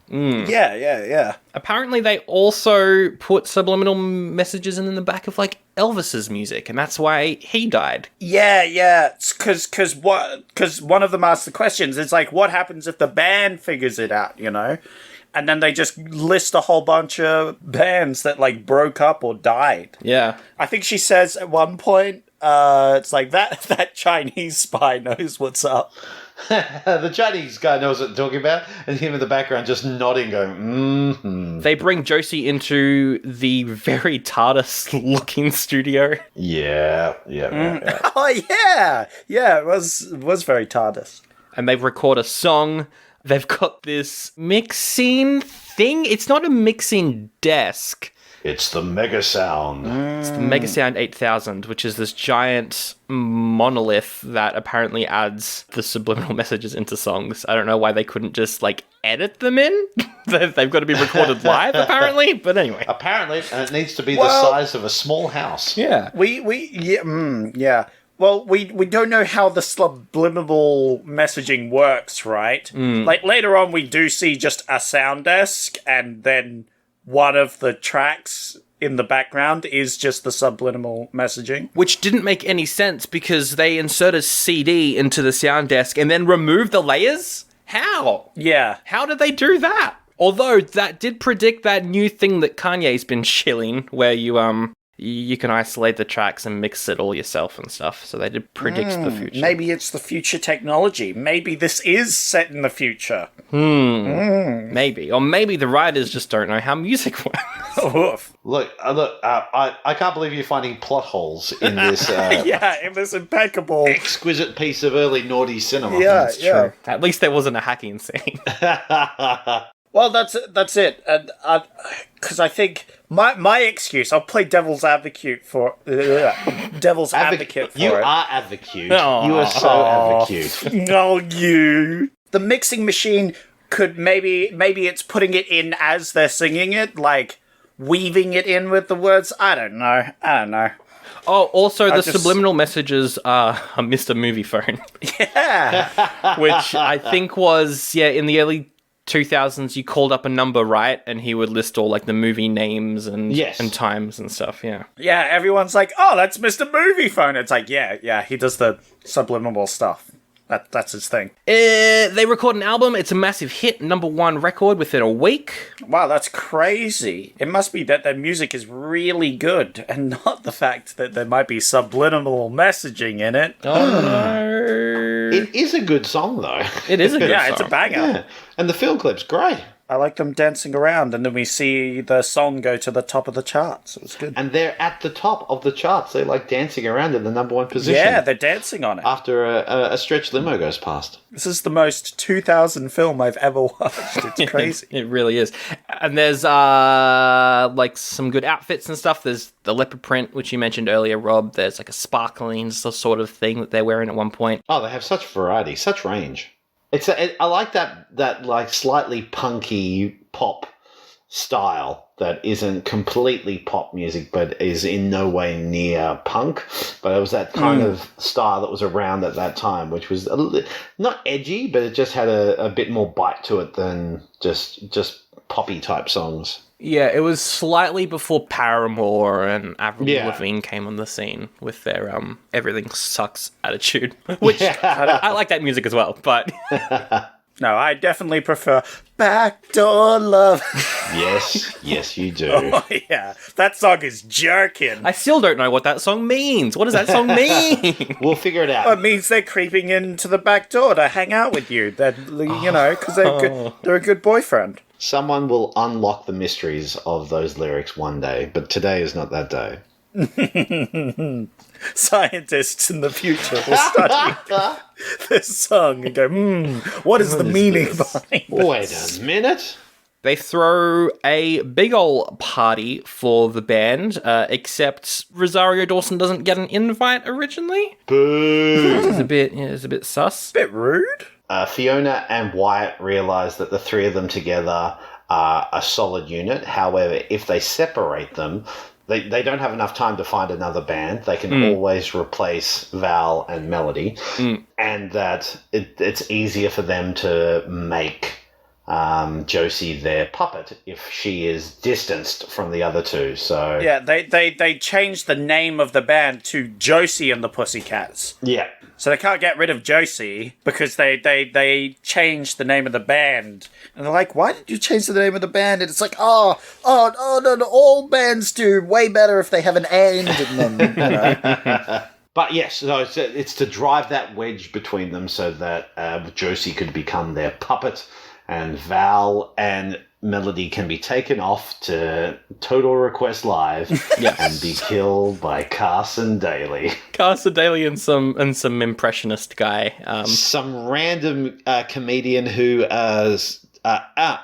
Yeah. Apparently, they also put subliminal messages in the back of like Elvis's music, and that's why he died. Yeah. Because one of them asked the questions. It's like, what happens if the band figures it out? You know. And then they just list a whole bunch of bands that like broke up or died. Yeah. I think she says at one point, it's like that Chinese spy knows what's up. The Chinese guy knows what they're talking about, and him in the background just nodding, going, mm-hmm. They bring Josie into the very TARDIS-looking studio. Yeah. Oh, yeah. Yeah, it was very TARDIS. And they record a song. They've got this mixing thing. It's not a mixing desk. It's the Mega Sound. It's the Mega Sound 8000, which is this giant monolith that apparently adds the subliminal messages into songs. I don't know why they couldn't just, like, edit them in. They've got to be recorded live, apparently. But anyway. Apparently, and it needs to be the size of a small house. Yeah. Yeah. Well, we don't know how the subliminal messaging works, right? Like, later on, we do see just a sound desk, and then one of the tracks in the background is just the subliminal messaging. Which didn't make any sense because they insert a CD into the sound desk and then remove the layers? How? Yeah. How did they do that? Although, that did predict that new thing that Kanye's been shilling, where you can isolate the tracks and mix it all yourself and stuff. So they did predict the future. Maybe it's the future technology. Maybe this is set in the future. Maybe. Or maybe the writers just don't know how music works. Look, I can't believe you're finding plot holes in this In this impeccable... exquisite piece of early naughty cinema. Yeah. True. At least there wasn't a hacking scene. Well, that's it. And because I think my excuse, I'll play devil's advocate for devil's advocate for you it. are advocate. You are so advocate. No, you. The mixing machine could maybe it's putting it in as they're singing it, like weaving it in with the words. I don't know. Oh, also the subliminal messages are a Mr. Movie Phone. Yeah. Which I think was, in the early 2000s, you called up a number, right? And he would list all, like, the movie names and times and stuff, yeah. Yeah, everyone's like, oh, that's Mr. Movie Phone. It's like, yeah, he does the subliminal stuff. That's his thing. They record an album. It's a massive hit, #1 record within a week. Wow, that's crazy. It must be that their music is really good and not the fact that there might be subliminal messaging in it. Oh, no. It is a good song, though. It is a good song. Yeah, it's a banger. Yeah. And the film clip's great. I like them dancing around, and then we see the song go to the top of the charts. It was good. And they're at the top of the charts. They're like dancing around in the #1 position. Yeah, they're dancing on it. After a stretch limo goes past. This is the most 2000 film I've ever watched. It's crazy. It really is. And there's like some good outfits and stuff. There's the leopard print, which you mentioned earlier, Rob. There's like a sparkling sort of thing that they're wearing at one point. Oh, they have such variety, such range. I like that like slightly punky pop style that isn't completely pop music, but is in no way near punk. But it was that kind of style that was around at that time, which was not edgy, but it just had a bit more bite to it than just poppy type songs. Yeah, it was slightly before Paramore and Avril Lavigne came on the scene with their everything sucks attitude, which I like that music as well, but... No, I definitely prefer Backdoor Love. Yes, you do. Oh, yeah, that song is jerking. I still don't know what that song means. What does that song mean? We'll figure it out. Well, it means they're creeping into the back door to hang out with you. Because they're a good boyfriend. Someone will unlock the mysteries of those lyrics one day, but today is not that day. Scientists in the future will study this song and go, what is the meaning behind this? Wait a minute. They throw a big ol' party for the band, except Rosario Dawson doesn't get an invite originally. Boo. It's a bit sus. Bit rude. Fiona and Wyatt realise that the three of them together are a solid unit. However, if they separate them, they don't have enough time to find another band. They can always replace Val and Melody, and that it's easier for them to make Josie their puppet if she is distanced from the other two. So Yeah, they changed the name of the band to Josie and the Pussycats. yeah. So they can't get rid of Josie because they changed the name of the band. And they're like, why did you change the name of the band? And it's like, no, all bands do way better if they have an and in them. You know? But yes, so it's to drive that wedge between them so that Josie could become their puppet and Val and Melody can be taken off to Total Request Live and be killed by Carson Daly. Carson Daly and some impressionist guy. Some random comedian who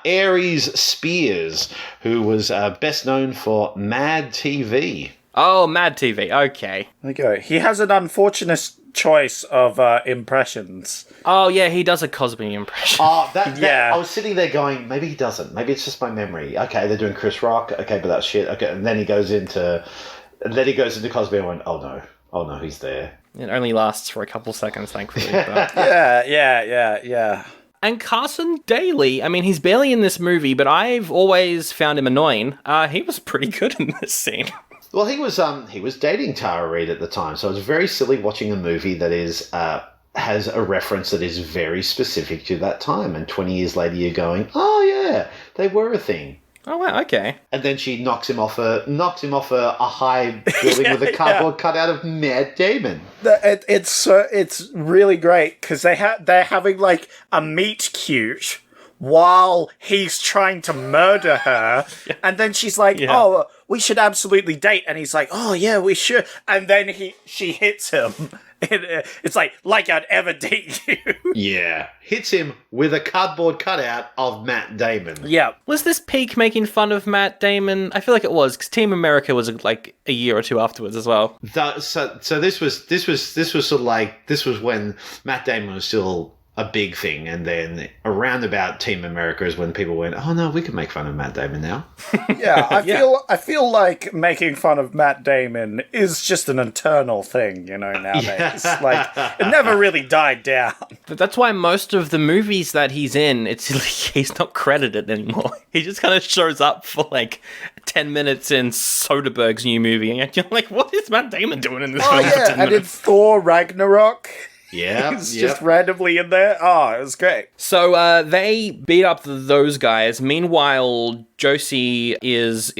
Aries Spears, who was best known for Mad TV. Oh, Mad TV. Okay. There you go. He has an unfortunate choice of impressions. Oh, yeah, he does a Cosby impression. Oh, that Yeah. I was sitting there going, maybe he doesn't. Maybe it's just my memory. Okay, they're doing Chris Rock. Okay, but that's shit. Okay, and then he goes into Cosby and went, oh no, he's there. It only lasts for a couple seconds, thankfully. But. Yeah. And Carson Daly, I mean, he's barely in this movie, but I've always found him annoying. He was pretty good in this scene. Well, he was dating Tara Reid at the time, so it was very silly watching a movie that is has a reference that is very specific to that time, and 20 years later you're going, oh yeah, they were a thing. Oh wow, okay. And then she knocks him off a high building with a cardboard cutout of Matt Damon. It's really great because they're having like a meet cute while he's trying to murder her, and then she's like, "Oh, we should absolutely date," and he's like, "Oh yeah, we should," and then she hits him. It's like I'd ever date you. Yeah, hits him with a cardboard cutout of Matt Damon. Yeah. Was this peak making fun of Matt Damon? I feel like it was, because Team America was like a year or two afterwards as well. So this was sort of like, this was when Matt Damon was still a big thing, and then around about Team America is when people went, oh no, we can make fun of Matt Damon now. Yeah, I feel like making fun of Matt Damon is just an internal thing, nowadays. Like, it never really died down. But that's why most of the movies that he's in, it's like he's not credited anymore. He just kind of shows up for like 10 minutes in Soderbergh's new movie, and you're like, what is Matt Damon doing in this film? Yeah, and in Thor Ragnarok. Yeah, he's just randomly in there. Oh, it was great. So they beat up those guys. Meanwhile, Josie is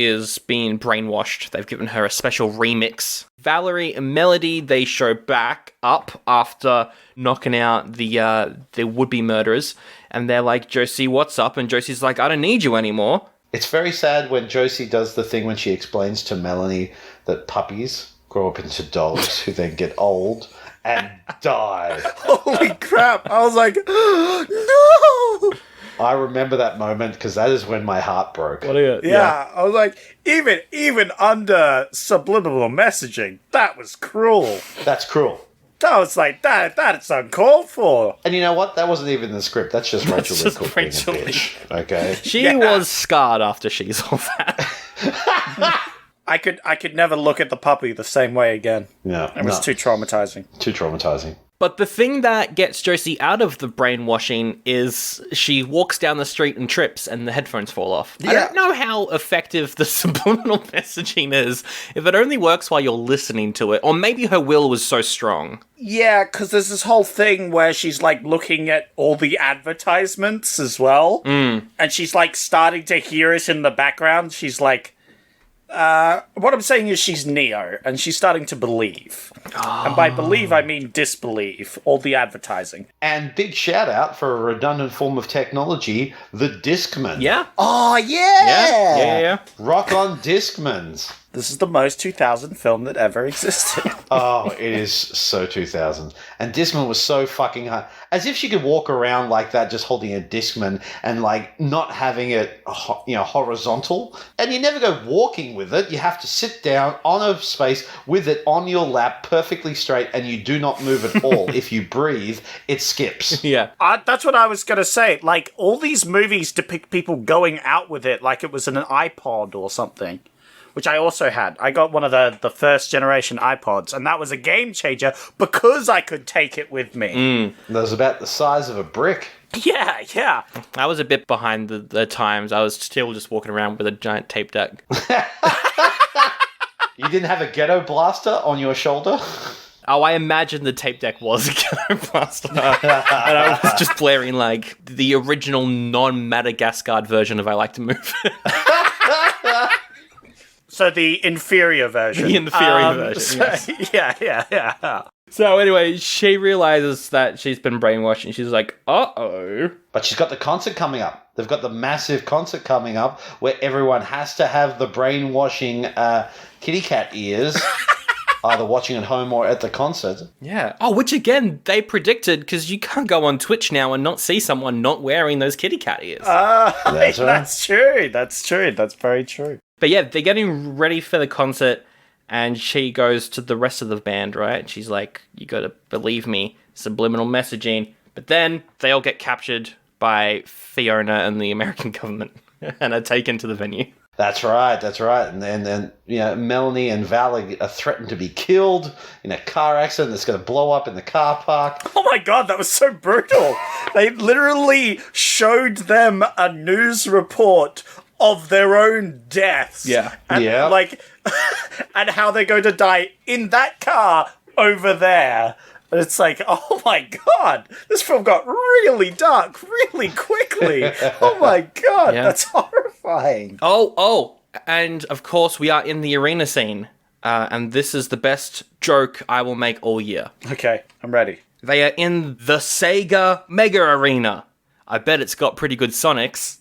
being brainwashed. They've given her a special remix. Valerie and Melody, they show back up after knocking out the would-be murderers, and they're like, Josie, what's up? And Josie's like, I don't need you anymore. It's very sad when Josie does the thing when she explains to Melanie that puppies grow up into dogs who then get old and die. Holy crap. I was like, no! I remember that moment because that is when my heart broke. Yeah, I was like, even under subliminal messaging, that was cruel. That's cruel. That was like, that's uncalled for. And you know what? That wasn't even in the script. That's just Rachael Leigh Cook being a bitch. Okay? She was scarred after she saw that. I could never look at the puppy the same way again. No. It was too traumatizing. Too traumatizing. But the thing that gets Josie out of the brainwashing is she walks down the street and trips and the headphones fall off. Yeah. I don't know how effective the subliminal messaging is, if it only works while you're listening to it. Or maybe her will was so strong. Yeah, because there's this whole thing where she's like looking at all the advertisements as well. And she's like starting to hear it in the background. She's like, what I'm saying is she's Neo, and she's starting to believe. And by believe, I mean disbelieve all the advertising. And big shout out for a redundant form of technology, the Discman. Yeah. Oh, yeah! Yeah. Rock on Discmans. This is the most 2000 film that ever existed. Oh, it is so 2000. And Discman was so fucking hard. As if she could walk around like that, just holding a Discman and like not having it, horizontal. And you never go walking with it. You have to sit down on a space with it on your lap, perfectly straight, and you do not move at all. If you breathe, it skips. Yeah. That's what I was going to say. Like, all these movies depict people going out with it like it was an iPod or something. Which I also had. I got one of the first generation iPods, and that was a game changer because I could take it with me. That was about the size of a brick. Yeah. I was a bit behind the times. I was still just walking around with a giant tape deck. You didn't have a ghetto blaster on your shoulder? Oh, I imagine the tape deck was a ghetto blaster. And I was just blaring, like, the original non-Madagascar version of I Like to Move. So the inferior version. The inferior version, yes. Yeah. So anyway, she realizes that she's been brainwashed and she's like, uh-oh. But she's got the concert coming up. They've got the massive concert coming up where everyone has to have the brainwashing kitty cat ears, either watching at home or at the concert. Yeah. Oh, which again, they predicted because you can't go on Twitch now and not see someone not wearing those kitty cat ears. That's right. That's true. That's very true. But yeah, they're getting ready for the concert and she goes to the rest of the band, right? She's like, you gotta believe me, subliminal messaging. But then they all get captured by Fiona and the American government and are taken to the venue. That's right. And then Melanie and Val are threatened to be killed in a car accident that's going to blow up in the car park. Oh my god, that was so brutal. They literally showed them a news report of their own deaths. Yeah. And and how they're going to die in that car over there. And it's like, oh my god, this film got really dark really quickly. Oh my god, That's horrifying. Oh, and of course we are in the arena scene. And this is the best joke I will make all year. Okay, I'm ready. They are in the Sega Mega Arena. I bet it's got pretty good Sonics.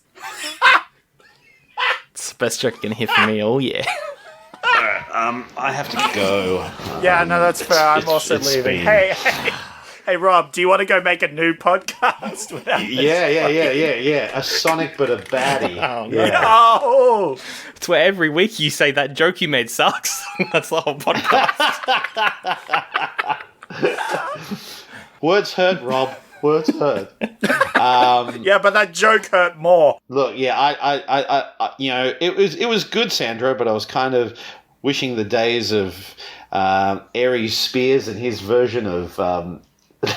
It's the best joke you can hear from me all year. I have to go. Yeah, no, that's fair. I'm also leaving. Hey, Rob, do you want to go make a new podcast without this? Yeah. A Sonic but a baddie. Oh, no. Yeah. Oh! It's where every week you say that joke you made sucks. That's the whole podcast. Words hurt, Rob. Words hurt. Yeah, but that joke hurt more. Look, yeah, I it was good, Sandro, but I was kind of wishing the days of Aries Spears and his version of.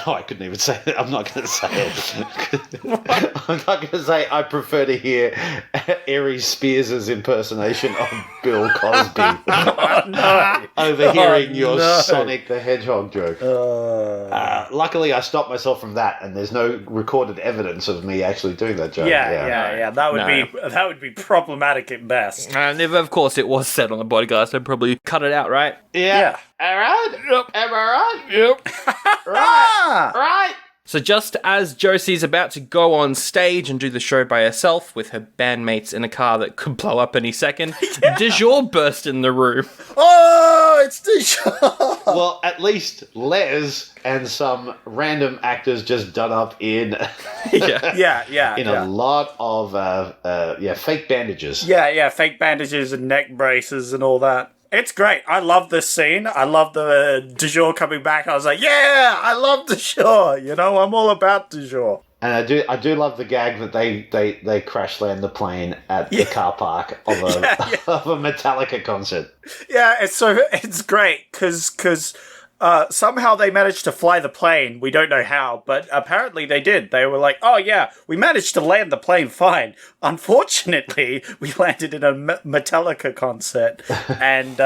No, I couldn't even say it. I'm not going to say it. I'm not going to say I prefer to hear Aries Spears' impersonation of Bill Cosby. Overhearing your Sonic the Hedgehog joke. Luckily, I stopped myself from that, and there's no recorded evidence of me actually doing that joke. Yeah. That would be problematic at best. And if, of course, it was said on the podcast, I'd probably cut it out, right? Yeah. All right. Yep. Am I right? Yep. Right. So just as Josie's about to go on stage and do the show by herself with her bandmates in a car that could blow up any second, De Jure burst in the room. Oh, it's De Jure! Well, at least Les and some random actors just done up in a lot of fake bandages. Yeah, fake bandages and neck braces and all that. It's great. I love this scene. I love the De Jure coming back. I was like, yeah, I love De Jure. You know, I'm all about De Jure. And I do love the gag that they crash land the plane at the car park of a Metallica concert. Yeah, it's great because somehow they managed to fly the plane. We don't know how, but apparently they did. They were like, oh yeah, we managed to land the plane fine. Unfortunately, we landed in a Metallica concert and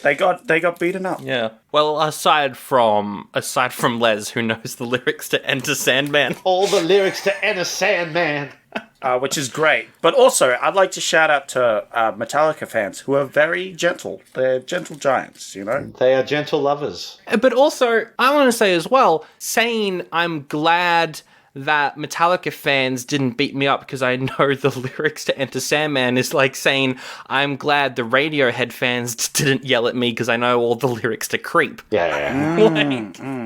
they got beaten up. Yeah. Well, aside from Les, who knows the lyrics to Enter Sandman. All the lyrics to Enter Sandman. Which is great. But also, I'd like to shout out to Metallica fans who are very gentle. They're gentle giants, you know? They are gentle lovers. But also, I want to say as well, saying I'm glad that Metallica fans didn't beat me up because I know the lyrics to Enter Sandman is like saying, I'm glad the Radiohead fans didn't yell at me because I know all the lyrics to Creep. Yeah.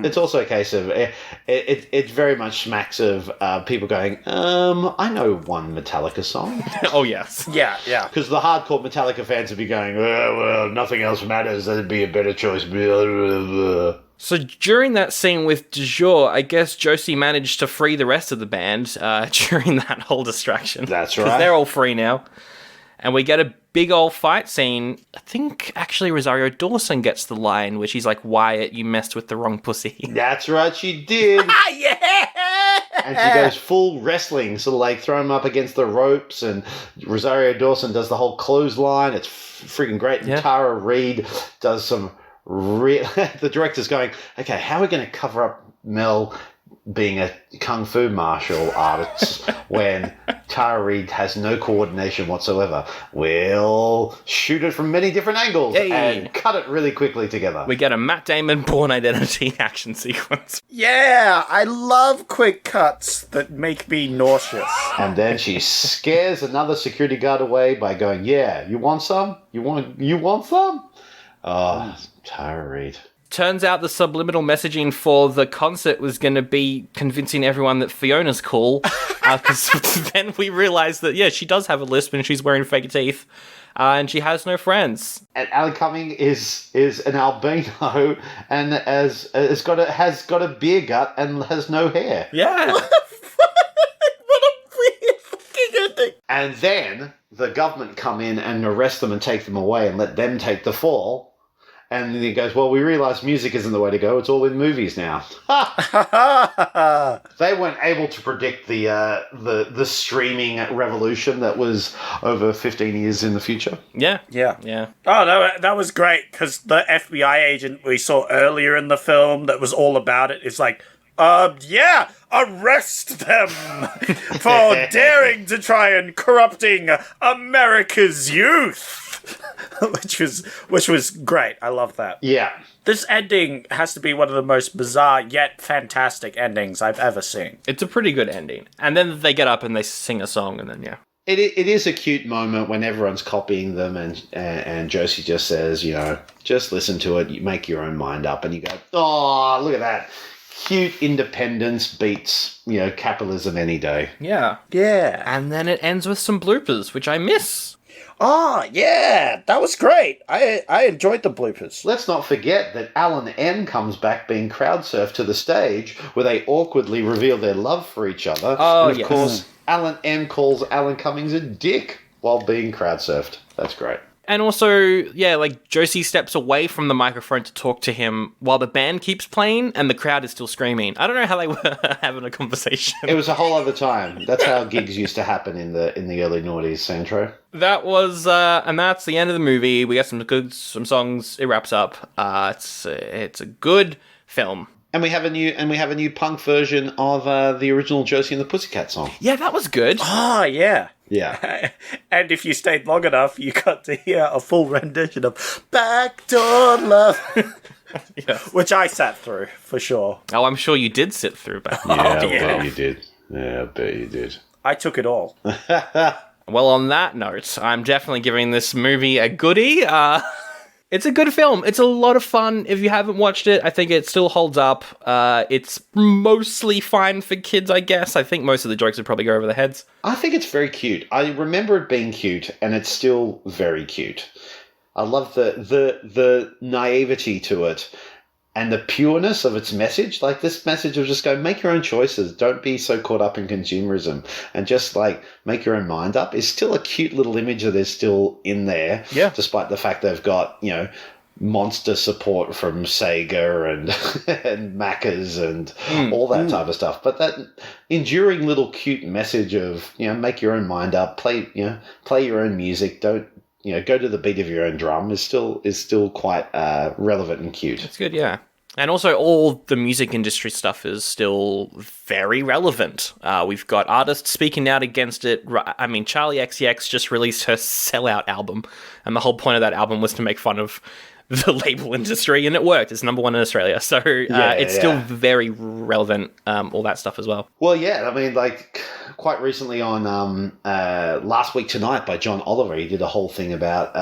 It's also a case of, it very much smacks of people going, I know one Metallica song. Oh, yes. Yeah. Because the hardcore Metallica fans would be going, well, nothing else matters, that'd be a better choice. So during that scene with Du Jour, I guess Josie managed to free the rest of the band during that whole distraction. That's Because right. they're all free now. And we get a big old fight scene. I think actually Rosario Dawson gets the line where she's like, Wyatt, you messed with the wrong pussy. That's right, she did. Yeah! And she goes full wrestling, sort of like throw him up against the ropes, and Rosario Dawson does the whole clothesline. It's freaking great. And Yeah. Tara Reid does some the director's going, okay, how are we going to cover up Mel being a kung fu martial artist when Tara Reid has no coordination whatsoever? We'll shoot it from many different angles and cut it really quickly together. We get a Matt Damon Bourne Identity action sequence. Yeah, I love quick cuts that make me nauseous. And then she scares another security guard away by going, yeah, you want some? You want some? Oh, Tara Reid. Turns out the subliminal messaging for the concert was going to be convincing everyone that Fiona's cool. Because then we realized that, yeah, she does have a lisp and she's wearing fake teeth. And she has no friends. And Alan Cumming is an albino and has got a beer gut and has no hair. Yeah. What a weird fucking ending. And then the government come in and arrest them and take them away and let them take the fall. And then he goes, well, we realise music isn't the way to go. It's all in movies now. They weren't able to predict the streaming revolution that was over 15 years in the future. Yeah. Yeah. Yeah. Oh, no, that was great, because the FBI agent we saw earlier in the film that was all about it is like, yeah, arrest them for daring to try and corrupting America's youth. which was great. I love that. Yeah. This ending has to be one of the most bizarre yet fantastic endings I've ever seen. It's a pretty good ending. And then they get up and they sing a song and then, yeah. It is a cute moment when everyone's copying them and Josie just says, just listen to it, you make your own mind up, and you go, oh, look at that. Cute independence beats, capitalism any day. Yeah. Yeah. And then it ends with some bloopers, which I miss. Oh, yeah, that was great. I enjoyed the bloopers. Let's not forget that Alan N comes back being crowd surfed to the stage where they awkwardly reveal their love for each other. Oh, and of yes. course, Alan N calls Alan Cummings a dick while being crowd surfed. That's great. And also, yeah, like Josie steps away from the microphone to talk to him while the band keeps playing and the crowd is still screaming. I don't know how they were having a conversation. It was a whole other time. That's how gigs used to happen in the early noughties, Sandro. That was, and that's the end of the movie. We got some songs. It wraps up. It's a good film. And we have a new punk version of the original Josie and the Pussycats song. Yeah, that was good. Oh, yeah. Yeah. And if you stayed long enough, you got to hear a full rendition of Backdoor Love. Yeah. Which I sat through, for sure. Oh, I'm sure you did sit through that. I bet you did. Yeah, I bet you did. I took it all. Well, on that note, I'm definitely giving this movie a goodie. It's a good film. It's a lot of fun. If you haven't watched it, I think it still holds up. It's mostly fine for kids, I guess. I think most of the jokes would probably go over their heads. I think it's very cute. I remember it being cute, and it's still very cute. I love the naivety to it and the pureness of its message. Like this message of just go, make your own choices. Don't be so caught up in consumerism and just like make your own mind up is still a cute little image that is still in there. Yeah. Despite the fact they've got, monster support from Sega and Macca's and all that type of stuff. But that enduring little cute message of, make your own mind up, play your own music. Don't, go to the beat of your own drum is still quite relevant and cute. It's good, yeah. And also, all the music industry stuff is still very relevant. We've got artists speaking out against it. I mean, Charli XCX just released her Sellout album, and the whole point of that album was to make fun of the label industry, and it worked. It's number one in Australia, so it's still very relevant, all that stuff as well. Well, yeah, I mean, like, quite recently on Last Week Tonight by John Oliver, he did a whole thing about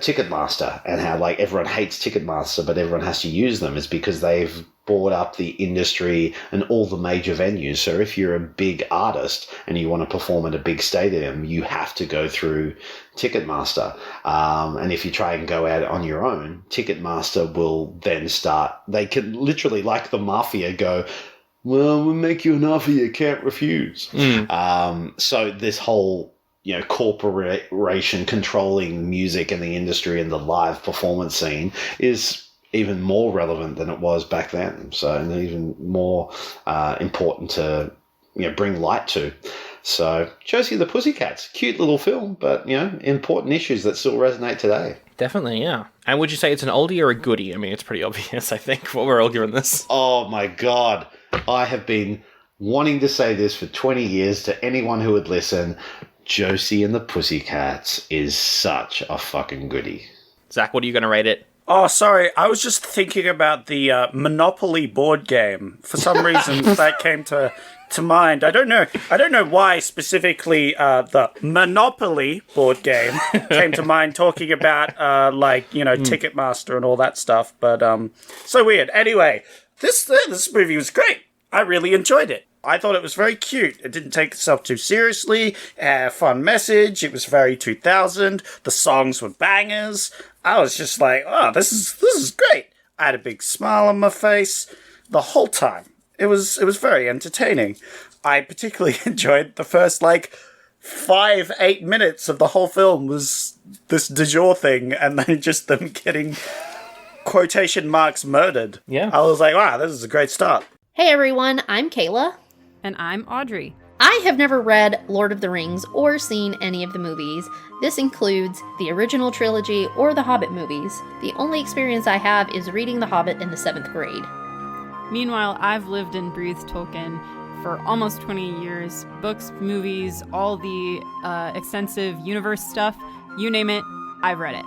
Ticketmaster and how, like, everyone hates Ticketmaster, but everyone has to use them. Is because they've bought up the industry and all the major venues. So if you're a big artist and you want to perform at a big stadium, you have to go through Ticketmaster. And if you try and go out on your own, Ticketmaster will then start. They can literally, like the mafia, go, well, we'll make you an offer you can't refuse. So this whole, corporation controlling music and the industry and the live performance scene is even more relevant than it was back then. So, and even more important to, bring light to. So, Josie and the Pussycats, cute little film, but, important issues that still resonate today. Definitely, yeah. And would you say it's an oldie or a goodie? I mean, it's pretty obvious, I think, what we're all giving this. Oh, my God. I have been wanting to say this for 20 years to anyone who would listen. Josie and the Pussycats is such a fucking goodie. Zach, what are you going to rate it? Oh, sorry. I was just thinking about the Monopoly board game. For some reason, that came to mind. I don't know why specifically the Monopoly board game came to mind, talking about Ticketmaster and all that stuff. But so weird. Anyway, this movie was great. I really enjoyed it. I thought it was very cute. It didn't take itself too seriously. Fun message. It was very 2000. The songs were bangers. I was just like, oh, this is great. I had a big smile on my face the whole time. It was very entertaining. I particularly enjoyed the first 5-8 minutes of the whole film was this de jour thing, and then just them getting quotation marks murdered. Yeah. I was like, wow, this is a great start. Hey everyone, I'm Kayla. And I'm Audrey. I have never read Lord of the Rings or seen any of the movies. This includes the original trilogy or the Hobbit movies. The only experience I have is reading The Hobbit in the 7th grade. Meanwhile, I've lived and breathed Tolkien for almost 20 years. Books, movies, all the extensive universe stuff, you name it, I've read it.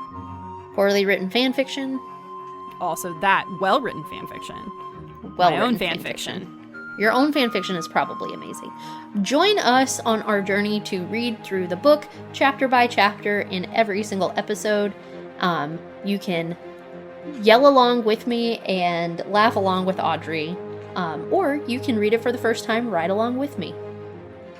Poorly written fan fiction. Also that well-written fan fiction. My own fan fiction. Your own fanfiction is probably amazing. Join us on our journey to read through the book chapter by chapter in every single episode. You can yell along with me and laugh along with Audrey, or you can read it for the first time right along with me.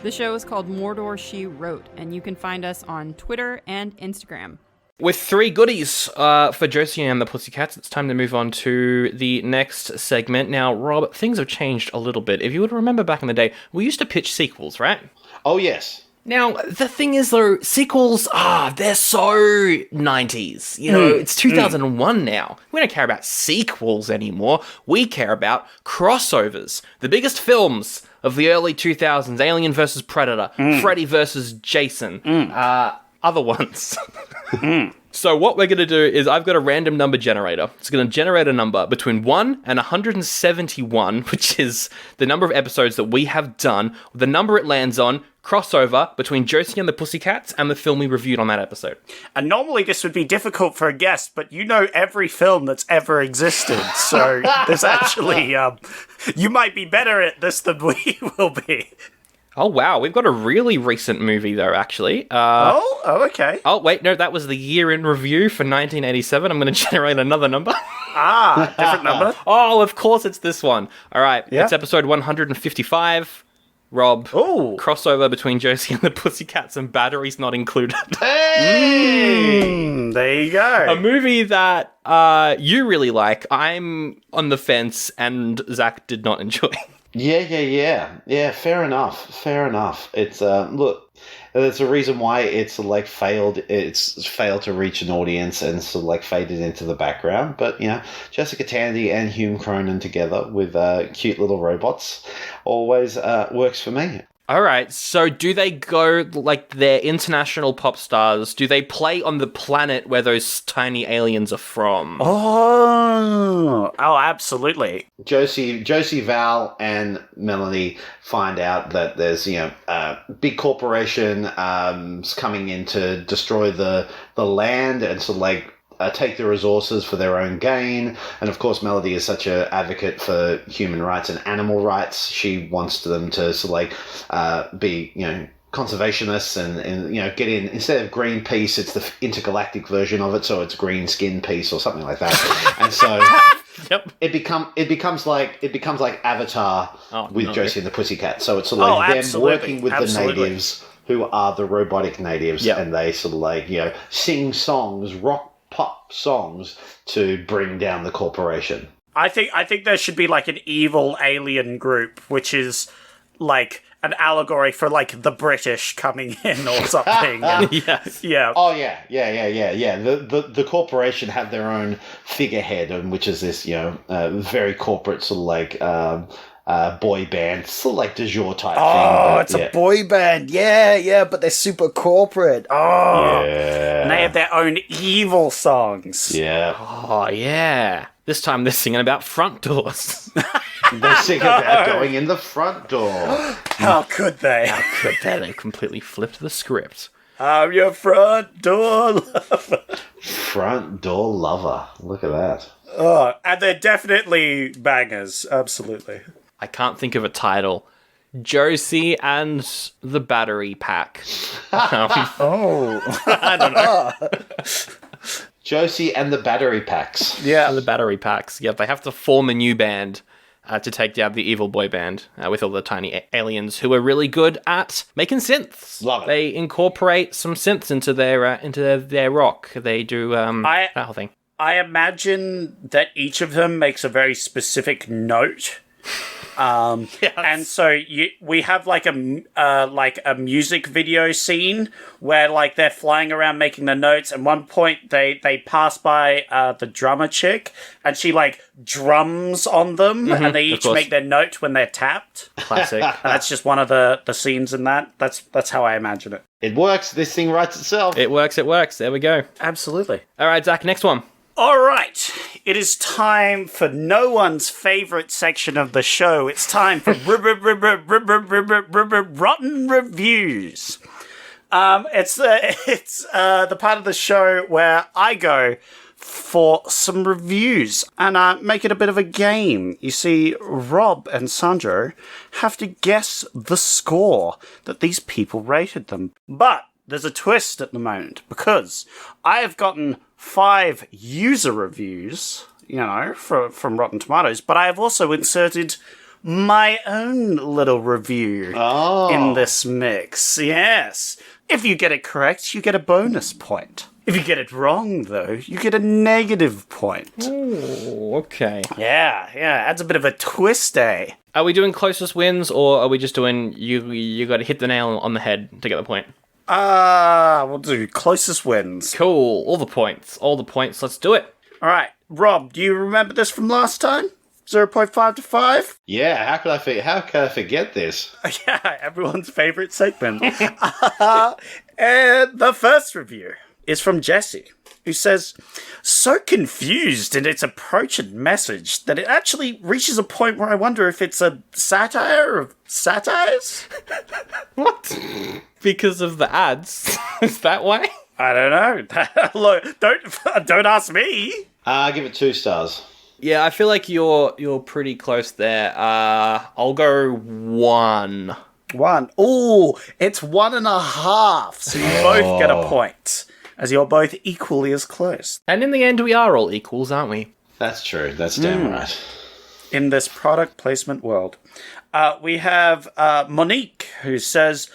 The show is called Mordor She Wrote, and you can find us on Twitter and Instagram. With 3 goodies for Josie and the Pussycats, it's time to move on to the next segment. Now, Rob, things have changed a little bit. If you would remember back in the day, we used to pitch sequels, right? Oh, yes. Now, the thing is, though, sequels, they're so 90s. It's 2001 now. We don't care about sequels anymore. We care about crossovers. The biggest films of the early 2000s, Alien vs. Predator, Freddy vs. Jason, other ones. So what we're going to do is I've got a random number generator. It's going to generate a number between 1 and 171, which is the number of episodes that we have done. The number it lands on, crossover between Josie and the Pussycats and the film we reviewed on that episode. And normally this would be difficult for a guest, but you know every film that's ever existed. So there's actually, you might be better at this than we will be. Oh, wow. We've got a really recent movie, though, actually. Okay. Oh, wait, no, that was the year in review for 1987. I'm going to generate another number. Different number? Oh, of course it's this one. All right, Yeah. It's episode 155. Rob, Ooh. crossover between Josie and the Pussycats and Batteries Not Included. Hey! There you go. A movie that you really like. I'm on the fence, and Zach did not enjoy. Yeah, fair enough. It's, look, there's a reason why it's failed to reach an audience and faded into the background. But, Jessica Tandy and Hume Cronin together with cute little robots always works for me. All right, so do they go, they're international pop stars? Do they play on the planet where those tiny aliens are from? Oh, absolutely. Josie, Val, and Melanie find out that there's, a big corporation coming in to destroy the land and take the resources for their own gain. And of course, Melody is such an advocate for human rights and animal rights. She wants them to sort of be, conservationists and get in. Instead of Greenpeace, it's the intergalactic version of it, so it's Green Skin Peace or something like that. And so Yep. it becomes like Avatar with Josie and the Pussycats. So it's sort of like them working with the natives who are the robotic natives, and they sort of like sing songs, rock pop songs to bring down the corporation. I think there should be like an evil alien group, which is like an allegory for like the British coming in or something. Yes. Yeah. Oh yeah. The corporation have their own figurehead, which is this very corporate sort of like boy band, sort of like de jour type thing. Oh, it's a boy band. Yeah, but they're super corporate. Oh, yeah. And they have their own evil songs. Yeah. Oh, yeah. This time they're singing about front doors. They sing about going in the front door. How could they? They completely flipped the script. I'm your front door lover. Front door lover. Look at that. Oh, and they're definitely bangers. Absolutely. I can't think of a title. Josie and the Battery Pack. I don't know. Josie and the Battery Packs. Yeah. The Battery Packs. Yeah, they have to form a new band to take down the evil boy band with all the tiny aliens who are really good at making synths. Love it. They incorporate some synths into their rock. They do that whole thing. I imagine that each of them makes a very specific note. Yes. And so we have like a music video scene where like they're flying around making the notes. At one point they pass by the drummer chick and she like drums on them and they each make their note when they're tapped. Classic. That's just one of the scenes in that. That's how I imagine it. It works. This thing writes itself. It works. There we go. Absolutely. All right, Zach, next one. All right, it is time for no one's favorite section of the show. It's time for rotten reviews. It's the part of the show where I go for some reviews and make it a bit of a game. You see, Rob and Sandro have to guess the score that these people rated them. But there's a twist at the moment because I have gotten 5 user reviews, from Rotten Tomatoes, but I have also inserted my own little review in this mix. Yes. If you get it correct, you get a bonus point. If you get it wrong, though, you get a negative point. Ooh, okay. Yeah, adds a bit of a twist, eh? Are we doing closest wins, or are we just doing you got to hit the nail on the head to get the point? We'll do closest wins. Cool. All the points. Let's do it. All right. Rob, do you remember this from last time? 0.5 to 5? Yeah, how could I forget this? Yeah, everyone's favorite segment. And the first review is from Jessie, who says, so confused in its approach and message that it actually reaches a point where I wonder if it's a satire of satires? What? Because of the ads? Is that why? I don't know. Look, don't ask me. I give it 2 stars. Yeah, I feel like you're pretty close there. I'll go 1. 1. Ooh, it's 1.5. So you both get a point, as you're both equally as close. And in the end, we are all equals, aren't we? That's true. That's damn right. In this product placement world. We have Monique, who says,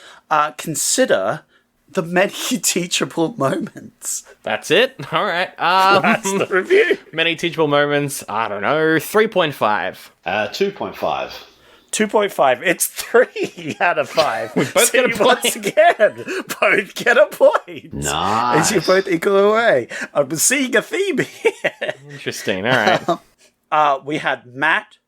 consider the many teachable moments. That's it? All right. That's the review. Many teachable moments. I don't know. 3.5. 2.5. 2.5. It's 3 out of 5. We both get a point. Once again, both get a point. Nice. As you both equal away. I'm seeing a theme here. Interesting. All right. We had Matt,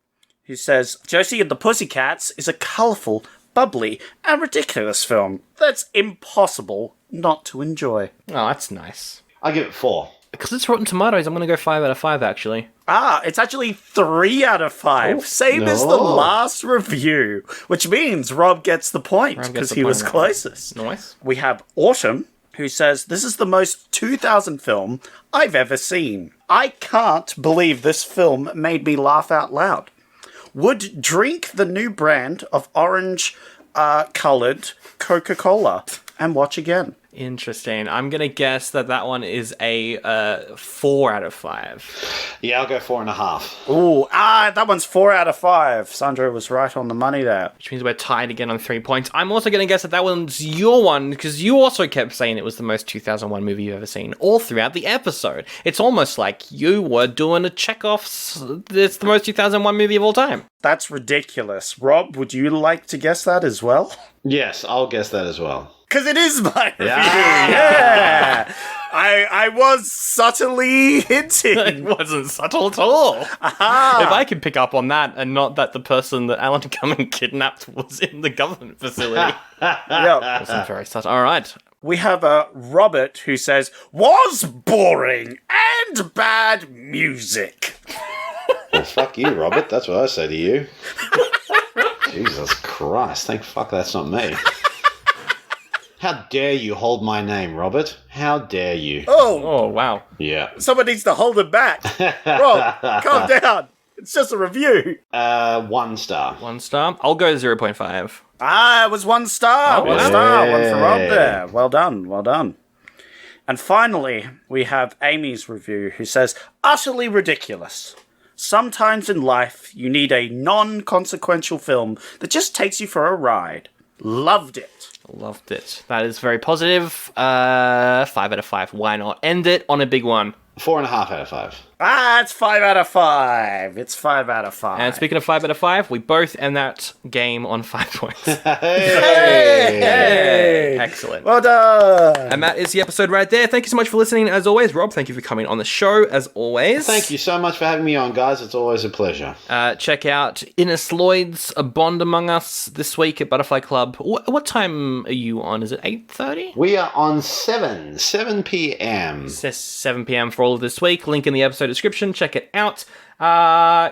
who says, Josie and the Pussycats is a colourful, bubbly, and ridiculous film that's impossible not to enjoy. Oh, that's nice. I give it 4. Because it's Rotten Tomatoes, I'm going to go 5 out of 5, actually. It's actually 3 out of 5. Oh, Same as the last review, which means Rob gets the point because he was closest. Nice. We have Autumn, who says, "This is the most 2000 film I've ever seen. I can't believe this film made me laugh out loud. Would drink the new brand of orange coloured Coca-Cola and watch again." Interesting. I'm going to guess that one is a 4 out of 5. Yeah, I'll go 4.5. Ooh, that one's 4 out of 5. Sandra was right on the money there. Which means we're tied again on 3 points. I'm also going to guess that one's your one, because you also kept saying it was the most 2001 movie you've ever seen, all throughout the episode. It's almost like you were doing a check-off. It's the most 2001 movie of all time. That's ridiculous. Rob, would you like to guess that as well? Yes, I'll guess that as well. Because it is my review. Yeah. I was subtly hinting. It wasn't subtle at all. Aha. If I can pick up on that and not that the person that Alan Cumming kidnapped was in the government facility. Yeah. Wasn't very subtle. All right. We have Robert who says, "Was boring and bad music." Well, fuck you, Robert. That's what I say to you. Jesus Christ. Thank fuck that's not me. How dare you hold my name, Robert? How dare you? Oh, wow. Yeah. Someone needs to hold it back. Rob, calm down. It's just a review. 1 star. 1 star. I'll go 0.5. It was 1 star. Oh, 1 wow. star. One for Rob there. Well done. Well done. And finally, we have Amy's review who says, "Utterly ridiculous. Sometimes in life, you need a non-consequential film that just takes you for a ride. Loved it." Loved it. That is very positive. 5 out of 5. Why not? End it on a big one. 4.5 out of 5. It's 5 out of 5. It's 5 out of 5. And speaking of 5 out of 5, we both end that game on 5 points. Hey! Excellent. Well done. And that is the episode right there. Thank you so much for listening. As always, Rob, thank you for coming on the show, as always. Thank you so much for having me on, guys. It's always a pleasure. Check out Innes Lloyd's A Bond Among Us this week at Butterfly Club. What time are you on? Is it 8:30? We are on 7 p.m. It says 7 p.m. for all of this week. Link in the episode description. Check it out.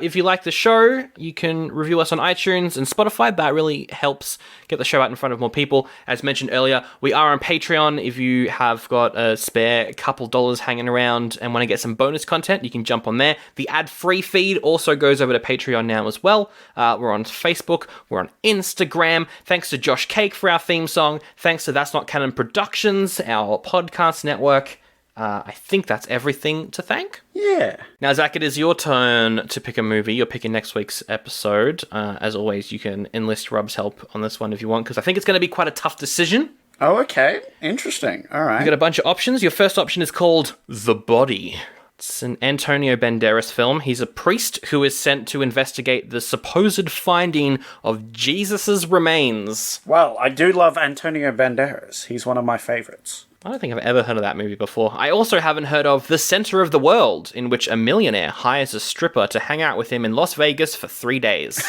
If you like the show, you can review us on iTunes and Spotify. That really helps get the show out in front of more people. As mentioned earlier, we are on Patreon. If you have got a spare couple dollars hanging around and want to get some bonus content, you can jump on there. The ad-free feed also goes over to Patreon now as well. We're on Facebook. We're on Instagram. Thanks to Josh Cake for our theme song. Thanks to That's Not Canon Productions, our podcast network. I think that's everything to thank. Yeah. Now, Zach, it is your turn to pick a movie. You're picking next week's episode. As always, you can enlist Rob's help on this one if you want, because I think it's going to be quite a tough decision. Oh, okay. Interesting. All right. You've got a bunch of options. Your first option is called The Body. It's an Antonio Banderas film. He's a priest who is sent to investigate the supposed finding of Jesus's remains. Well, I do love Antonio Banderas. He's one of my favorites. I don't think I've ever heard of that movie before. I also haven't heard of The Center of the World, in which a millionaire hires a stripper to hang out with him in Las Vegas for 3 days.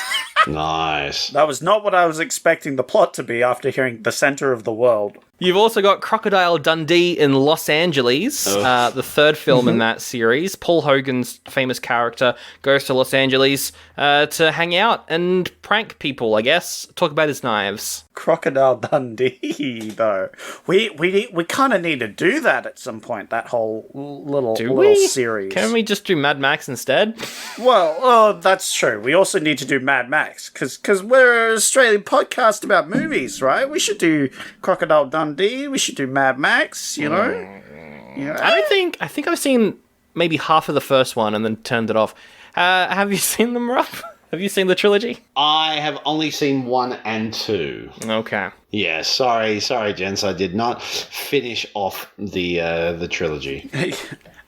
Nice. That was not what I was expecting the plot to be after hearing The Center of the World. You've also got Crocodile Dundee in Los Angeles, the third film in that series. Paul Hogan's famous character goes to Los Angeles to hang out and prank people, I guess. Talk about his knives. Crocodile Dundee, though. We kind of need to do that at some point, that whole little series. Can we just do Mad Max instead? Well, that's true. We also need to do Mad Max, because we're an Australian podcast about movies, right? We should do Crocodile Dundee. We should do Mad Max, you know? I think I've seen maybe half of the first one and then turned it off. Have you seen them, Rob? Have you seen the trilogy? I have only seen 1 and 2. Okay. Yeah, sorry, gents. I did not finish off the trilogy.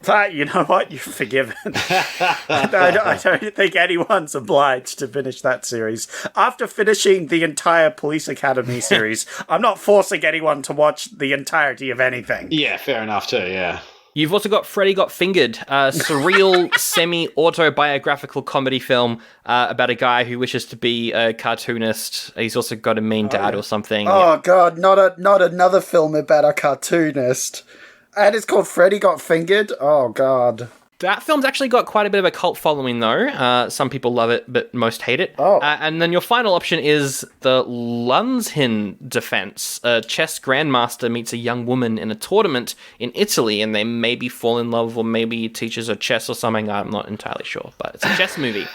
But you know what? You're forgiven. I don't think anyone's obliged to finish that series. After finishing the entire Police Academy series, I'm not forcing anyone to watch the entirety of anything. Yeah, fair enough too, yeah. You've also got Freddy Got Fingered, a surreal, semi-autobiographical comedy film about a guy who wishes to be a cartoonist. He's also got a mean dad or something. Oh, God, not another film about a cartoonist. And it's called Freddy Got Fingered? Oh, God. That film's actually got quite a bit of a cult following, though. Some people love it, but most hate it. Oh. And then your final option is the Lunshin defense. A chess grandmaster meets a young woman in a tournament in Italy, and they maybe fall in love, or maybe he teaches her chess or something. I'm not entirely sure, but it's a chess movie.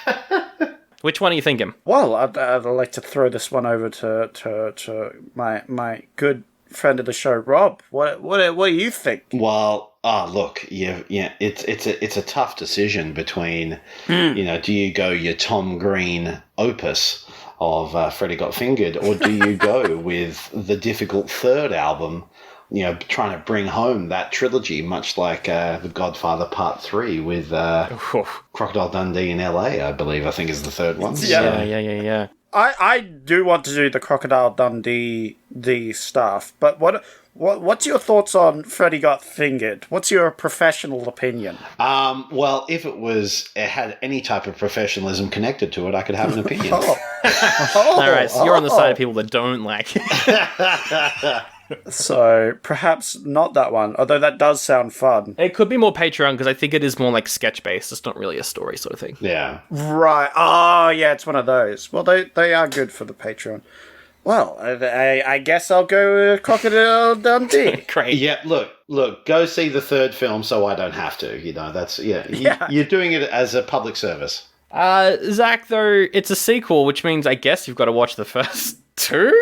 Which one are you thinking? Well, I'd like to throw this one over to my good friend of the show, Rob. What do you think? Well, look, it's a tough decision between, do you go your Tom Green opus of Freddy Got Fingered, or do you go with the difficult third album, trying to bring home that trilogy, much like The Godfather Part 3 with Crocodile Dundee in LA, I think is the third one. Yeah. I do want to do the Crocodile Dundee stuff, but what's your thoughts on Freddy Got Fingered? What's your professional opinion? Well, if it had any type of professionalism connected to it, I could have an opinion. All right, so you're on the side of people that don't like it. So perhaps not that one, although that does sound fun. It could be more Patreon, because I think it is more like sketch-based. It's not really a story sort of thing. Yeah. Right. Oh, yeah, it's one of those. Well, they are good for the Patreon. Well, I guess I'll go with Crocodile Dundee. Great. Yeah, look, go see the third film so I don't have to. That's, you're doing it as a public service. Zach, though, it's a sequel, which means I guess you've got to watch the first two?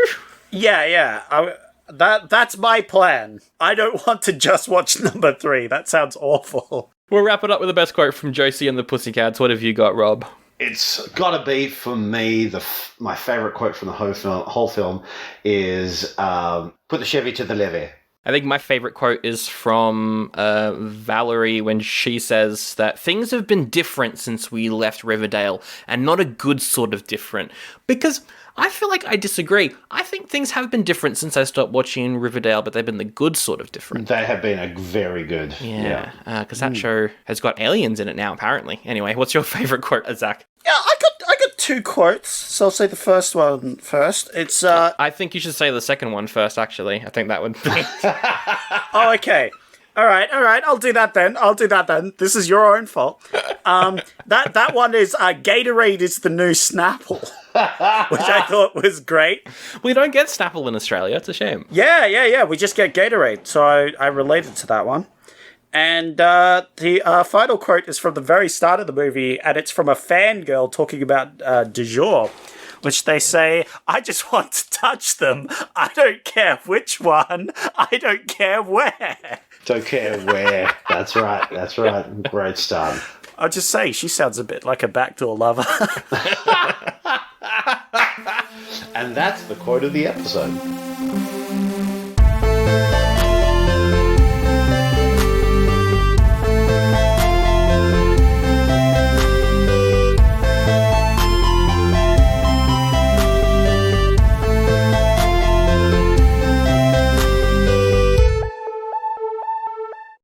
Yeah. That's my plan. I don't want to just watch number 3. That sounds awful. We'll wrap it up with the best quote from Josie and the Pussycats. What have you got, Rob? It's got to be, for me, my favourite quote from the whole film is, put the Chevy to the levee. I think my favourite quote is from Valerie when she says that things have been different since we left Riverdale, and not a good sort of different. Because I feel like I disagree. I think things have been different since I stopped watching Riverdale, but they've been the good sort of different. They have been a very good. Yeah, because that show has got aliens in it now, apparently. Anyway, what's your favourite quote, Zach? Yeah, I got 2 quotes, so I'll say the first one first. It's I think you should say the second one first, actually. I think that would be... Oh, okay. All right. I'll do that then. This is your own fault. That one is Gatorade is the new Snapple, which I thought was great. We don't get Snapple in Australia. It's a shame. Yeah. We just get Gatorade, so I related to that one. And the final quote is from the very start of the movie, and it's from a fangirl talking about du jour, which they say, I just want to touch them. I don't care which one. I don't care where. Don't care where. That's right. Great start. I'll just say, she sounds a bit like a backdoor lover. And that's the quote of the episode.